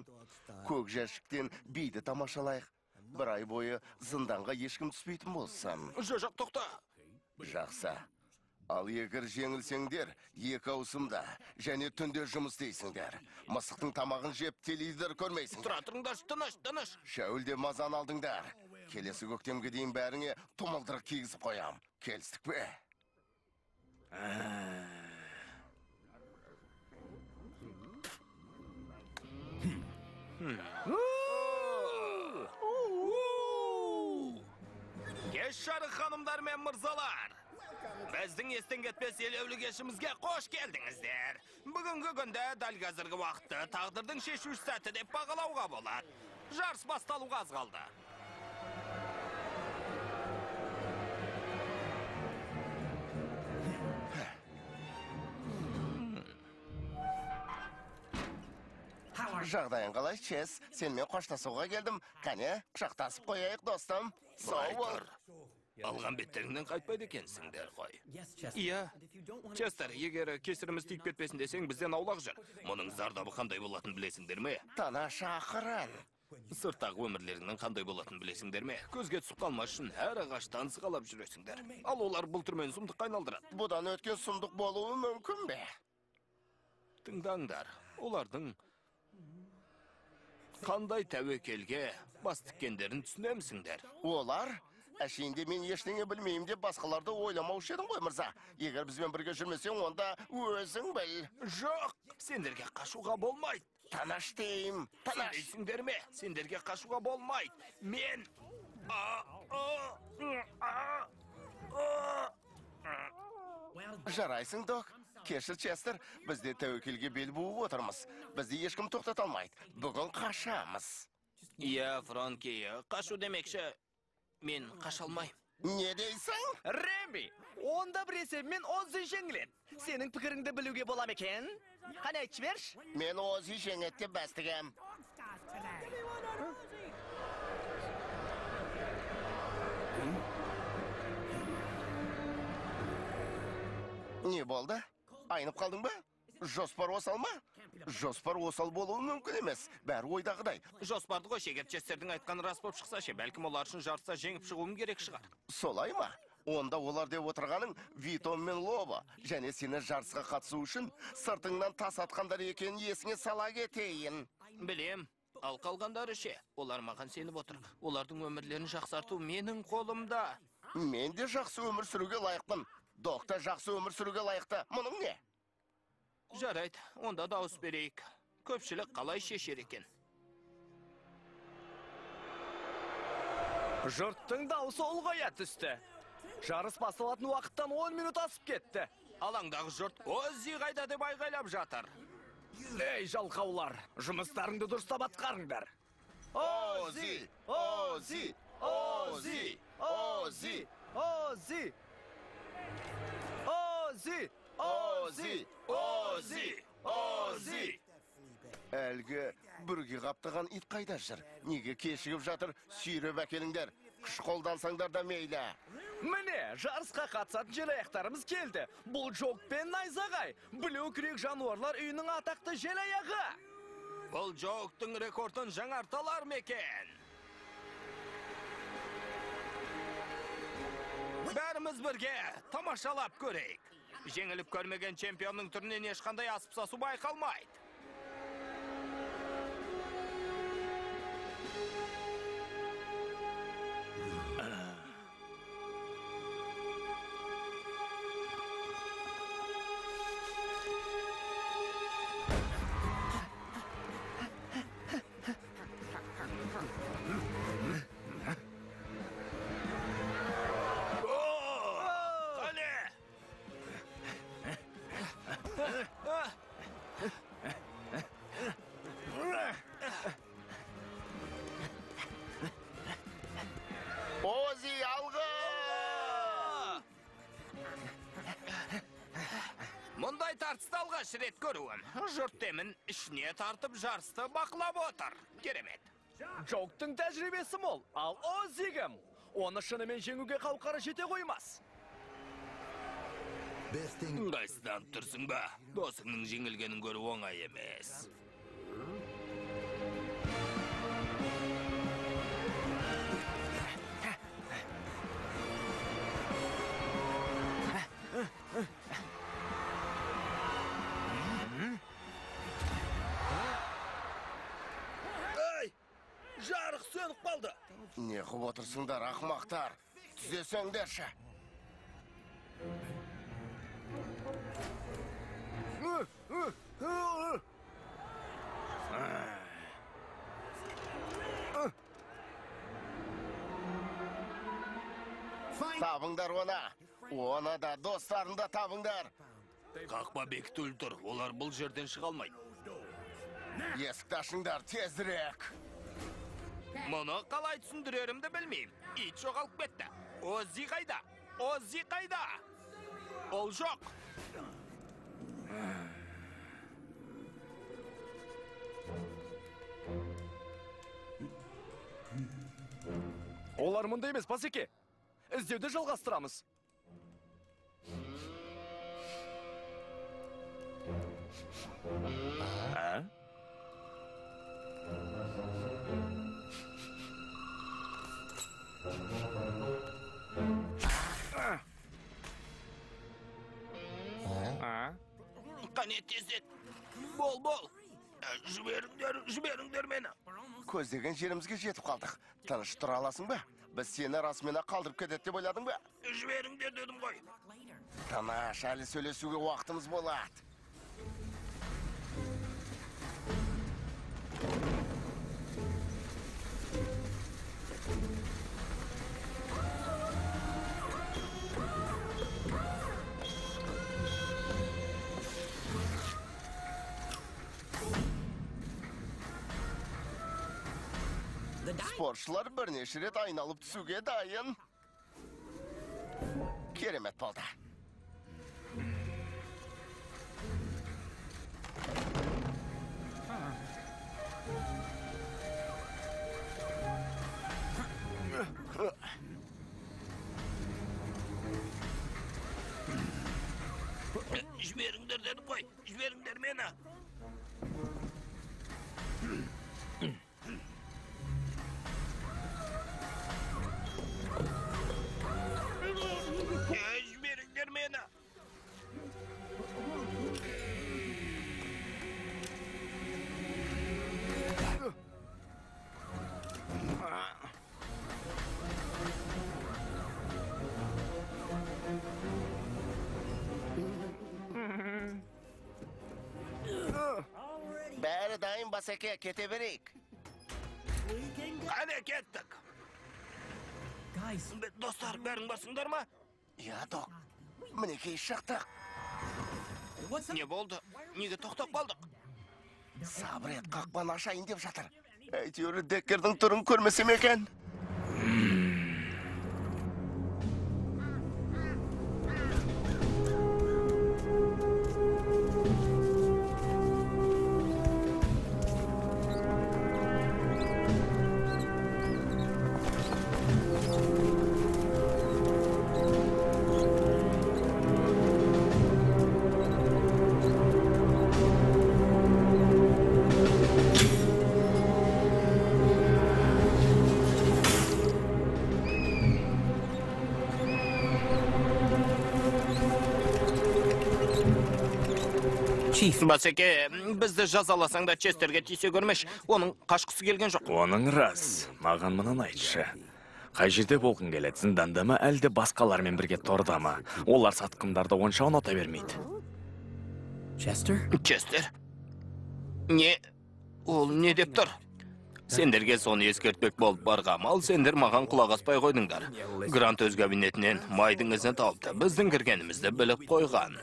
Көк жәшіктен биді тамашалайық. Бір ай бойы зынданға ешкім түспейтін болсам. Жоқ, тоқта. Жақсы. Ал егер жеңілсеңдер, 2 ауысымда және түнде жұмыс істейсіңдер. Мысықтың тамағын жеп телевизор көрмейсің. Тұра тұрыңдар, тыныш. Шәуілде мазан алдыңдар. Келесі көктемге дейін бәріңе тұмылдырық кигізіп қоям. Келістік пе? Кеш жарық ханымдар мен мырзалар. Біздің естен кетпес елеулі кешімізге қош келдіңіздер. Бүгінгі күнде дәл қазіргі уақытты тағдырдың шешуші сәті деп бағалауға болады. Жарыс басталуға аз қалды. Жағдайың қалай, Чес? Сенімен қоштасуға келдім. Қане, құшақтасып қояйық, достым. Сау бол. Алған беттеріңнен қайтпайды екенсіңдер ғой. Иә, Честер, егер кесіріміз тиіп кетпесін десең, бізден аулақ жүр. Мұның зардабы қандай болатын білесіңдер ме? Тана шақырын. Сырттағы өмірлеріңнің қандай болатын білесіңдер ме? Көзге түсіп қалмас үшін әр ағаштан сығалап жүресіңдер. Ал олар бұл түрмен сұмдыққа айналдырады. Бұдан өткен сұмдық болуы мүмкін бе? Тыңдаңдар, олардың қандай тәуекелге бас тіккендерін түсінемісіңдер? Олар? Әшейінде мен ештеңе білмеймін деп басқаларды ойламаушы едің ғой, мырза. Егер бізбен бірге жүрмесең, онда өзің біл. Жоқ, сендерге қашуға болмайды. Танаш дейім, танаш. Сендейсіңдер ме? Сендерге қашуға болмайды. Мен... Жарайсың, док. Кешір, Честер, бізде тәуекелге бел буып отырмыз. Бізді ешкім тоқтата алмайды. Бүгін қашамыз. Иә, Фронки, қашу демекші, мен қаша алмайым. Не дейсің? Рэмби, онда бір есебімен Оззи жеңіледі. Сенің пікіріңді білуге болам екен? Қане айтшы берш? Мен Оззи жеңеді деп бәстігем. Не болды? Айнып қалдың ба? Жоспар осал ма? Жоспар осал болуы мүмкін емес. Бәрі ойдағыдай. Жоспарды ғой, егер Честердің айтқаны рас болып шықса ше, бәлкім олар үшін жарыста жеңіп шығуым керек шығар. Солай ма? Онда олар деп отырғаның Витон мен Лоба. Және сені жарысқа қатысу үшін сыртыңнан тас атқандар екенін есіңе сала кетейін. Білем. Ал қалғандары ше, олар маған сеніп отыр. Олардың өмірлерін жақсарту менің қолымда. Мен де жақсы өмір сүруге лайықпын. Докта жақсы өмір сүруге лайықты. Мұның не? Жарайды, онда дауыс берейік. Көпшілік қалай шешер екен? Жұрттың дауысы ұлғая түсті. Жарыс басталатын уақыттан 10 минут асып кетті. Алаңдағы жұрт Оззи қайда деп айғайлап жатыр. Ей, жалқаулар, жұмыстарыңды дұрыстап атқарыңдар. Оззи! Оззи! Оззи! Оззи! Оззи! Оззи! Оззи! Оззи! Оззи! Әлгі бүрге қаптаған ит қайда жүр? Неге кешігіп жатыр? Сүйреп әкеліңдер. Күш қолдансаңдар да мейлі. Міне, жарысқа қатысатын желаяқтарымыз келді. Бұл Джок пен Найзағай. Білу керек жануарлар үйінің атақты желаяғы. Бұл Джоктың рекордын жаңарталар мекен. Бәріміз бірге тамашалап көрейік. Жеңіліп көрмеген чемпионның түрінен ешқандай асып сасу байқалмайды. Оззи, алғы! Мұндай тартысты алғаш рет көруім. Жұрт демін ішіне тартып жарысты бақылап отыр. Керемет. Джоктың тәжірибесі мол, ал Оззигім. Оны шынымен жеңуге қауқары жете қоймас. Қайсыдан тұрсың ба? Досыңның жеңілгенін көру оңай емес. Ай! Жарық сөніп қалды. Не қып отырсыңдар, ақмақтар? Түзесеңдерші. Табыңдар оны. Оны да достарын да табыңдар. Қақпа бекітулі тұр, олар бұл жерден шыға алмайды. Есікті ашыңдар тезірек. Мұны қалай түсіндірерімді білмеймін. Ит жоғалып кетті. Оззи қайда? Оззи қайда? Ол жоқ. Олар мұнда емес, Басеке. Іздеуді жалғастырамыз. Қане тездет. Бол. Жіберіңдер мені. Көздеген жерімізге жетіп қалдық. Тыныш тұра аласың ба? Біз сені расмена қалдырып кетеді деп ойладың ба? Жіберіңдер дедім ғой. Тыныш, әлі сөйлесуге уақытымыз болады. Спортшылар бірнеше рет айналып түсуге дайын. Керемет болды. Жіберіңдер дедім ғой. Жіберіңдер мені. Жіберіңдер мені. Бәрі дайын, Басеке, кете берейік. Қане кеттік. Достар, бәрің барсыңдар ма? Я, док. Мінекей шықтық. Не болды? Неге тоқтап қалдық? Сабыр ет, қақпаны ашайын деп жатыр. Әйтеуір Деккердің түрін көрмесем екен. Басеке, бізді жазаласаң да Честерге тисе көрмеш. Оның қашқысы келген жоқ. Оның рас. Маған мұнан айтшы. Қай жерде болғың келеді, зынданда ма, әлде басқалармен бірге торда ма? Олар сатқындарды онша ұната бермейді. Честер? Не? Ол не деп тұр? Сендерге соны ескертпек болып барғам, ал сендер маған құлақ аспай қойдыңдар. Грант өз кабинетінен майдың ізін тауыпты. Біздің кіргенімізді біліп қойған.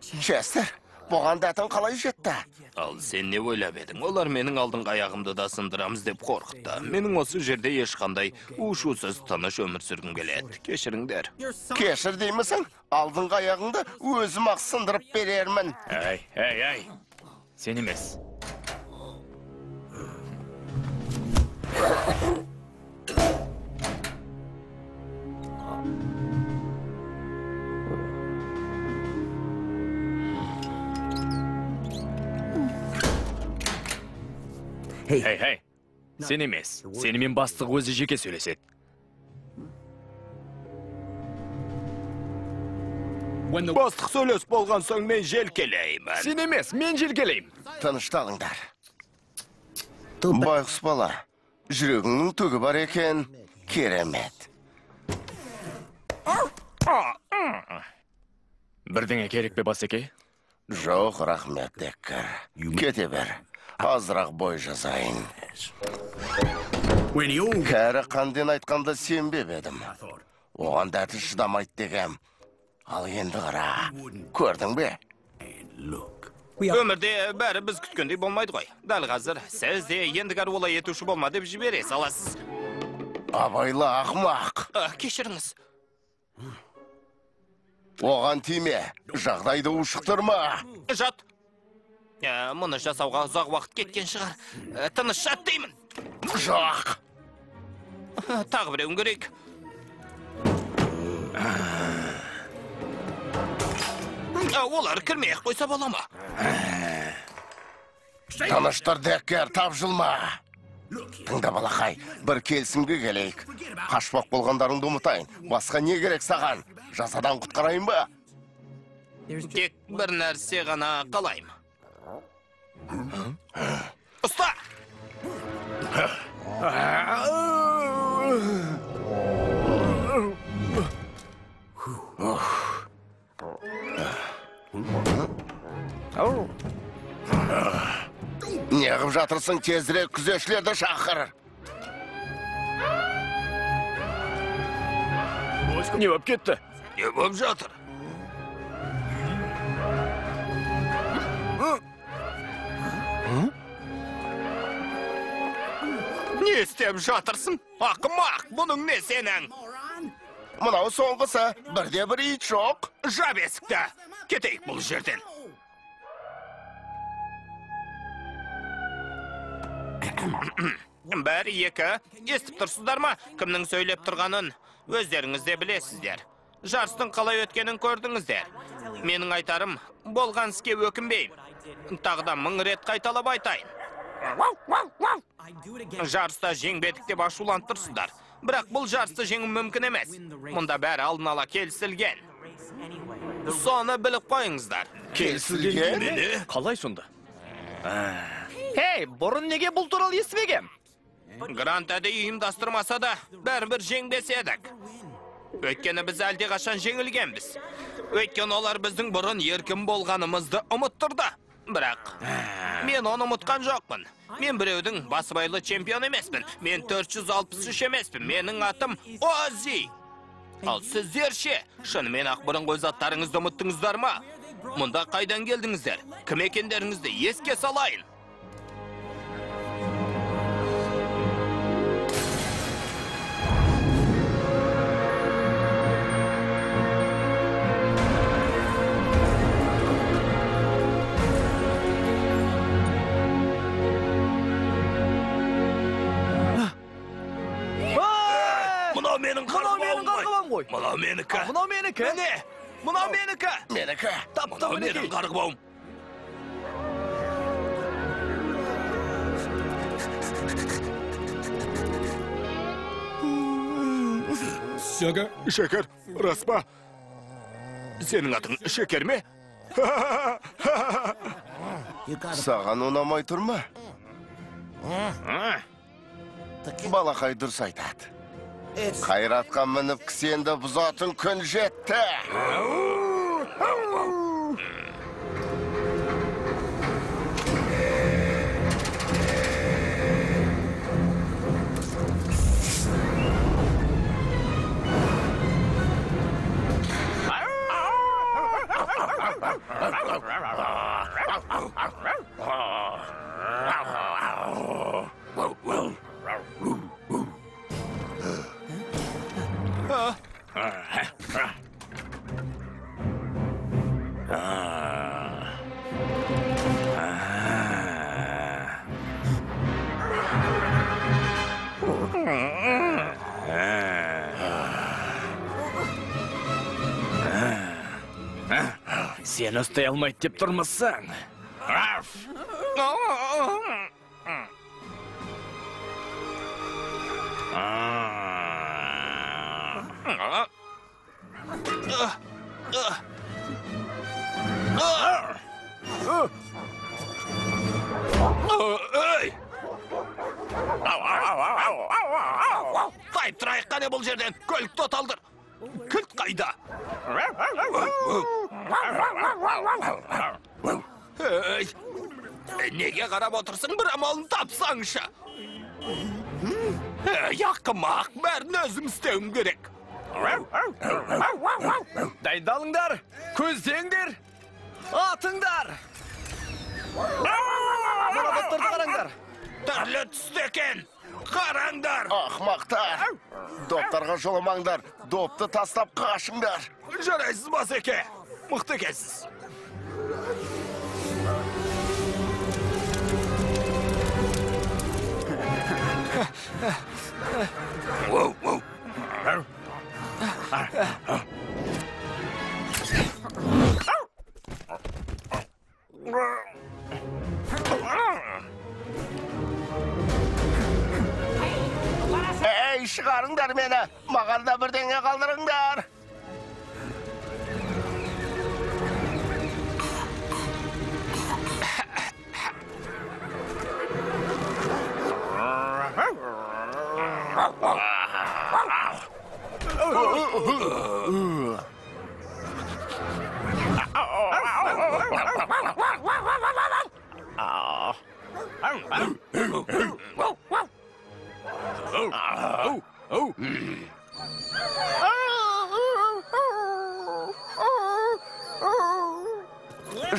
Честер, бұған дәтің қалай жетті? Ал сен не ойлап едің? Олар менің алдыңғы аяғымды да сындырамыз деп қорқытты. Менің осы жерде ешқандай ушусыз тыныш өмір сүргім келеді. Кешіріңдер. Кешір деймісің? Алдыңғы аяғыңды өзім ақ сындырып берермін. Әй. Сен емес. Hey. Сен емес. Сенімен бастық өзі жеке сөйлеседі. Бастық сөйлес болған соң мен желкелеймін. Сен емес, мен желкелеймін. Тынышталыңдар. Байғұс бала, жүрегіңнің түгі бар екен, керемет. Бірдеңе керек пе, Басеке? Жоқ, рахмет, Деккер. Кете бер. Азырақ бой жазайын. Кәрі қанден айтқанда сенбеп едім. Оған дәті шыдамайды дегем. Ал енді қара, көрдің бе? Өмірде бәрі біз күткендей болмайды ғой. Дәл қазір сіз де ендігер олай етуші болма деп жібере саласыз. Абайлы ақмақ. Кешіріңіз. Оған тиме, жағдайды ушықтырма. Жат. Мұны жасауға ұзақ уақыт кеткен шығар. Тыныш жат деймін. Жоқ. Тағы біреуін көрейік. Олар кірмей қойса бола ма? Таныштыр Деккер, тапжылма. Тыңда балақай, бір келісімге келейік. Қашпақ болғандарыңды ұмытайын. Басқа не керек саған? Жазадан құтқарайын ба? Тек бір нәрсе ғана қалайым. Ұста! Неғып жатырсың, тезірек күзетшілерді шақыр. Не болып кетті? Не болып жатыр? Не істеп жатырсың? Ақымақ, бұның не сенің? Мынау соңғысы, бірде бір ит жоқ. Жап есікті. Кетейік бұл жерден. Бәрі екі. Естіп тұрсыздар ма? Кімнің сөйлеп тұрғанын? Өздеріңіз де білесіздер. Жарыстың қалай өткенін көрдіңіздер. Менің айтарым, болған іске өкінбеймін. Тағда 1000 рет қайталап айтайын. Жарыста жеңбедік деп ашуланып тұрсыздар. Бірақ бұл жарысты жеңу мүмкін емес. Мұнда бәрі алдын ала келісілген. Соны біліп қойыңыздар. Келісілген? Қалай сонда? Хей, бұрын неге бұл туралы естімегем? Грант әдей ұйымдастырмаса да, бәрібір жеңбес едік. Өйткені біз әлде қашан жеңілгенбіз. Өйткені олар біздің бұрын еркін болғанымызды ұмыттырды. Бірақ, мен оны ұмытқан жоқпын. Мен біреудің басыбайлы чемпион емеспін. Мен 463 емеспін. Менің атым Ози. Ал сіздер ше, шынымен ақ бұрынғы заттарыңызды ұмыттыңыздар ма? Мұнда қайдан келдіңіздер? Кім екендеріңізді еске салайын. Мұнау менің қарғыбауым ғой. Мұнау менікі. Мұнау менікі. Міне, мұнау менікі. Менікі. Мұнау менің қарғыбауым. Шекер, рас па? Сенің атың Шекер ме? Саған ұнамай тұр ма? Балақай дұрыс айтады. Қайратқа мініп кісенді бұзатын күн жетті. Сен ұстай алмайды деп тұрмысың. Тайып тұрайық қане бұл жерден, көлік тоталдыр. Кілт қайда? Неге қарап отырсың, бір амалын тапсаңшы. Ақымақ, бәрін өзім істеуім керек. Дайдалыңдар, көздеңдер, атыңдар. Марапаттарды қараңдар. Түрлі түсті екен. Қараңдар. Ақмақтар! Доптарға жоламаңдар, допты тастап қашыңдар. Жарайсыз Басеке. Мықты екенсіз. Воу, воу. Ей, шығарыңдар мені, маған да бірдеңе қалдырыңдар.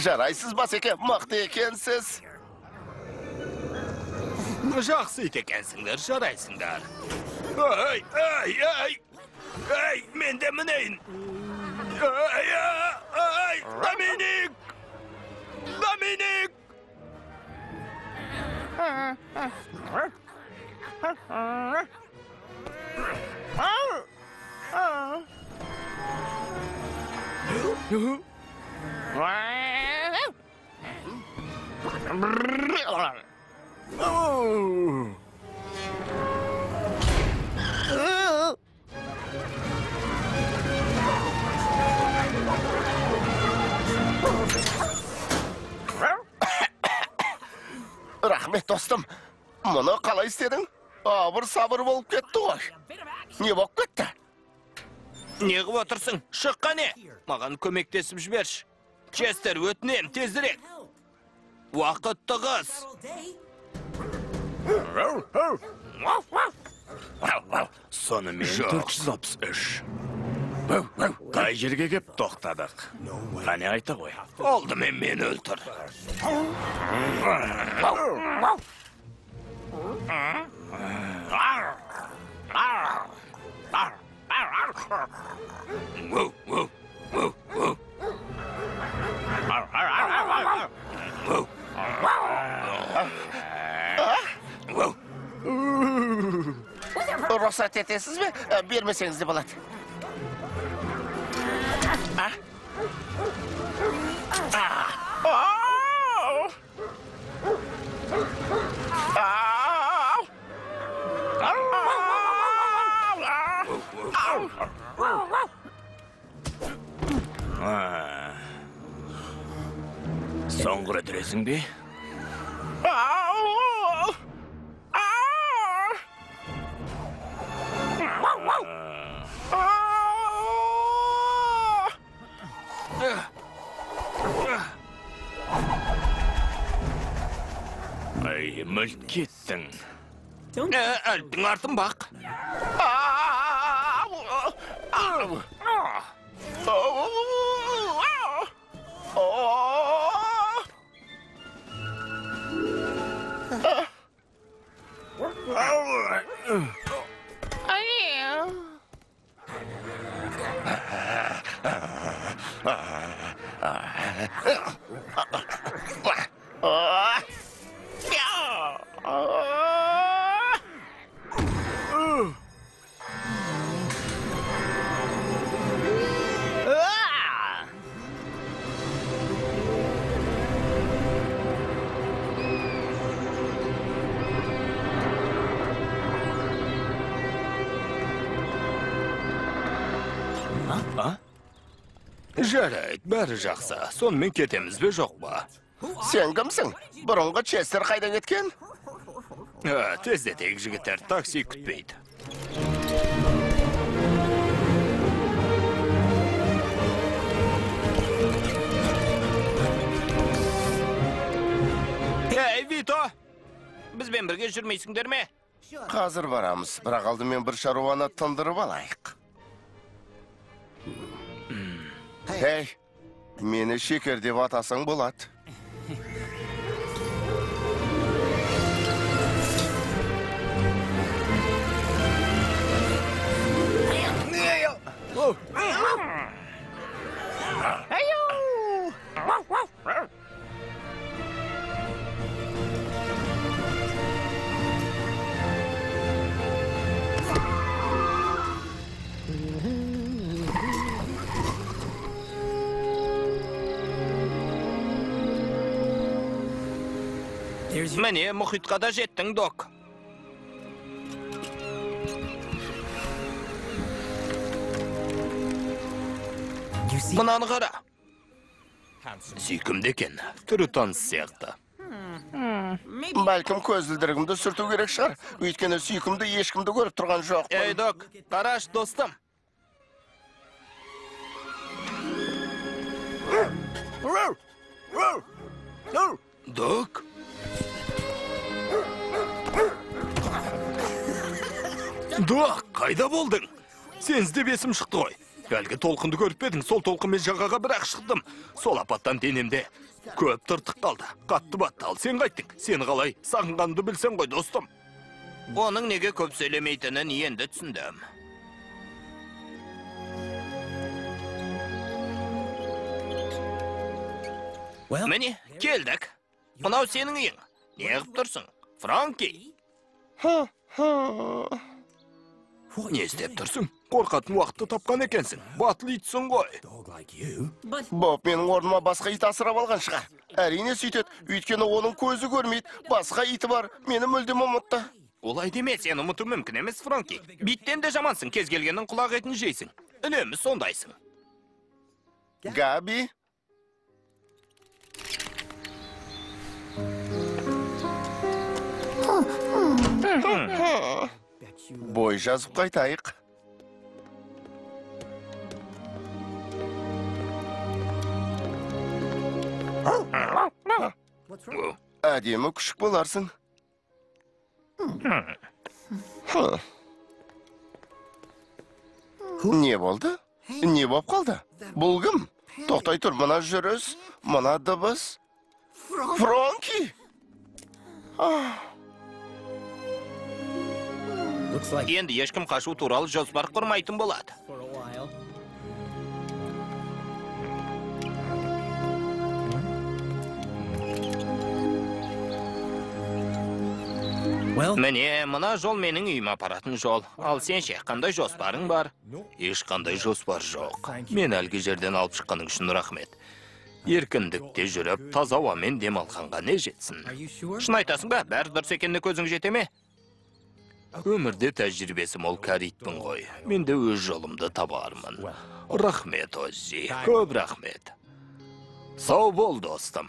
Жарайсыз Басеке, мықты екенсіз. Жақсы ит екенсіңдер, жарайсыңдар. Ай, ай, ай. Ай, мен де мінейін. Ай, ай, Доминик! Доминик! Рахмет, достым. Мұны қалай істедің? Абыр-сабыр болып кетті ғой. Не болып кетті? Не қып отырсың? Шыққа не? Маған көмектесіп жіберші. Честер, өтінем, тезірек. Уақыт тығыз. Сонымен 463. Қай жерге кеп тоқтадық? Қане айта қой. Алдымен мені өлтір. Рұқсат етесіз бе? Бермесеңіз де болады. Соңғы рет іресің бе? Ай, мүлт кеттің. Әлттің артын бақ. Жарайды, бәрі жақсы. Сонымен кетеміз бе, жоқ ба? Сен кімсің? Бұрынғы Честер қайда кеткен? Тездетейік, жігіттер, такси күтпейді. Ей, Вито! Бізбен бірге жүрмейсіңдер ме? Қазір барамыз, бірақ алдымен бір шаруаны тындырып алайық. Hey, mені шекер деп атасаң болады. Міне, мұхитқа да жеттің, док. Мынаны қара. Сүйкімді екен, түрі таныс сияқты. Бәлкім көзілдірігімді сүрту керек шығар. Өйткені сүйкімді ешкімді көріп тұрған жоқ. Ей, док, қараш, достым. Док? Док, қайда болдың? Сен іздеп есім шықты ғой. Әлгі толқынды көріп бедің, сол толқынмен жағаға бірақ шықтым. Сол апаттан денемде көп тыртық қалды. Қатты батты, ал сен қайттың. Сені қалай сағынғанды білсен ғой, достым. Оның неге көп сөйлемейтінін енді түсіндім. Міне, келдік. Мынау сенің үйің. Не қып тұрсың? Франки? Не істеп тұрсың? Қорқатын уақытты тапқан екенсің. Батыл итсің ғой. Боб менің орныма басқа ит асырап алған шығар. Әрине сөйтеді, өйткені оның көзі көрмейді. Басқа иті бар, мені мүлдем ұмытты. Олай деме, сен ұмыту мүмкін емес, Франки. Биттен де жамансың, кез келгеннің құлақ етін жейсің. Үнемі сондайсың. Габи? Бой жазып қайтайық. Әдемі күшік боларсың. Не болды? Не боп қалды? Бұл кім? Тоқтай тұр, мына жүріс, мына дыбыс. Франки! Енді ешкім қашу туралы жоспар құрмайтын болады. Міне, мына жол менің үйіме апаратын жол. Ал сен ше, қандай жоспарың бар? Ешқандай жоспар жоқ. Мен әлгі жерден алып шыққаның үшін рахмет. Еркіндікте жүріп, таза ауамен дем алғанға не жетсін? Шын айтасың ба, бәрі дұрыс екеніне көзің жете ме? Өмірде тәжірибесі мол кәритпін ғой. Мен де өз жолымды табармын. Рахмет, Оззи. Көп рахмет. Сау бол, достым.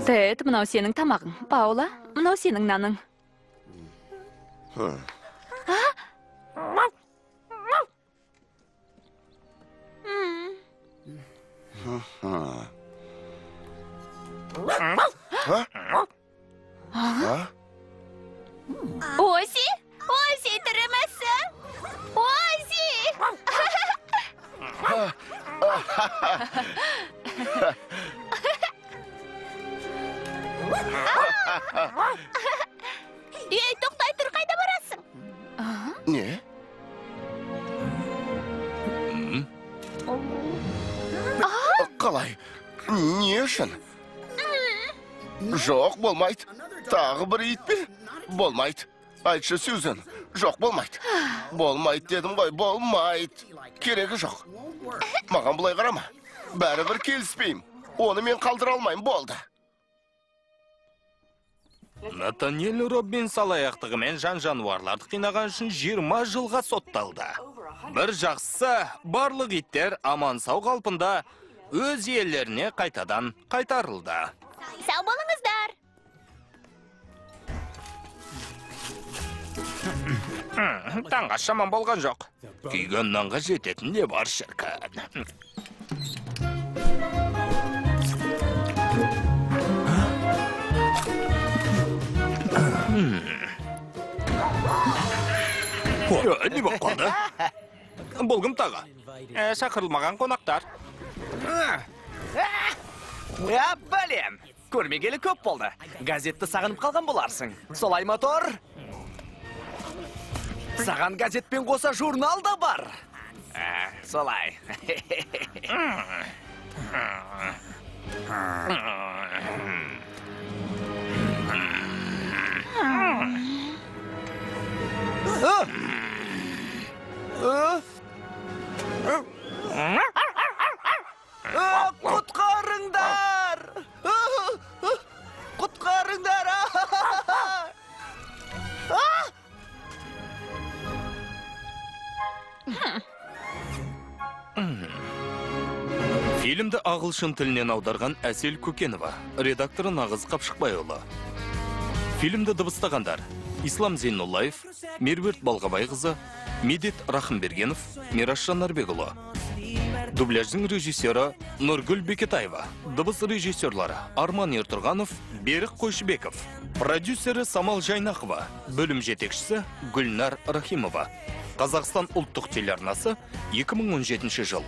Тед, мынау сенің тамағың. Паула, мынау сенің наның. Оззи? Оззи, тірімісің? Оззи! Ей, тоқтай тұр, қайда барасың? Не? Қалай? Не үшін? Жоқ, болмайды. Тағы бір ит пе? Болмайды. Айтшы, Сюзан. Жоқ, болмайды. Болмайды дедім ғой, болмайды. Керегі жоқ. Маған бұлай қарама. Бәрібір келіспеймін. Оны мен қалдыра алмайым, болды. Натаниэль Роббинс алаяқтығымен жан-жануарларды қинаған үшін 20 жылға сотталды. Бір жақсы, барлық иттер аман сау қалпында өз иелеріне қайтадан қайтарылды. Сау болыңыздар. Таңға шаман болған жоқ. Күйген нанға жететін не бар шіркін. Не болып қалды? Бұл кім тағы? Шақырылмаған қонақтар. Бәлем! Көрмегелі көп болды. Газетті сағынып қалған боларсың. Солай ма, Тор? Саған газетпен қоса журнал да бар. Солай. Құтқарыңдар! Құтқарыңдар! Фильмді ағылшын тілінен аударған Әсел Көкенова, редакторы Нағыз Қапшықбайұлы. Фильмді дыбыстағандар: Ислам Зейнуллаев, Меруерт Балғабайқызы, Медет Рахымбергенов, Мираш Жанарбекұлы. Дубляждың режиссері Нұргүл Бекетаева. Дыбыс режиссерлары Арман Ертұрғанов, Берік Қойшыбеков. Продюсері Самал Жайнақова. Бөлім жетекшісі Гүлнар Рахимова. Қазақстан ұлттық телеарнасы 2017 жыл.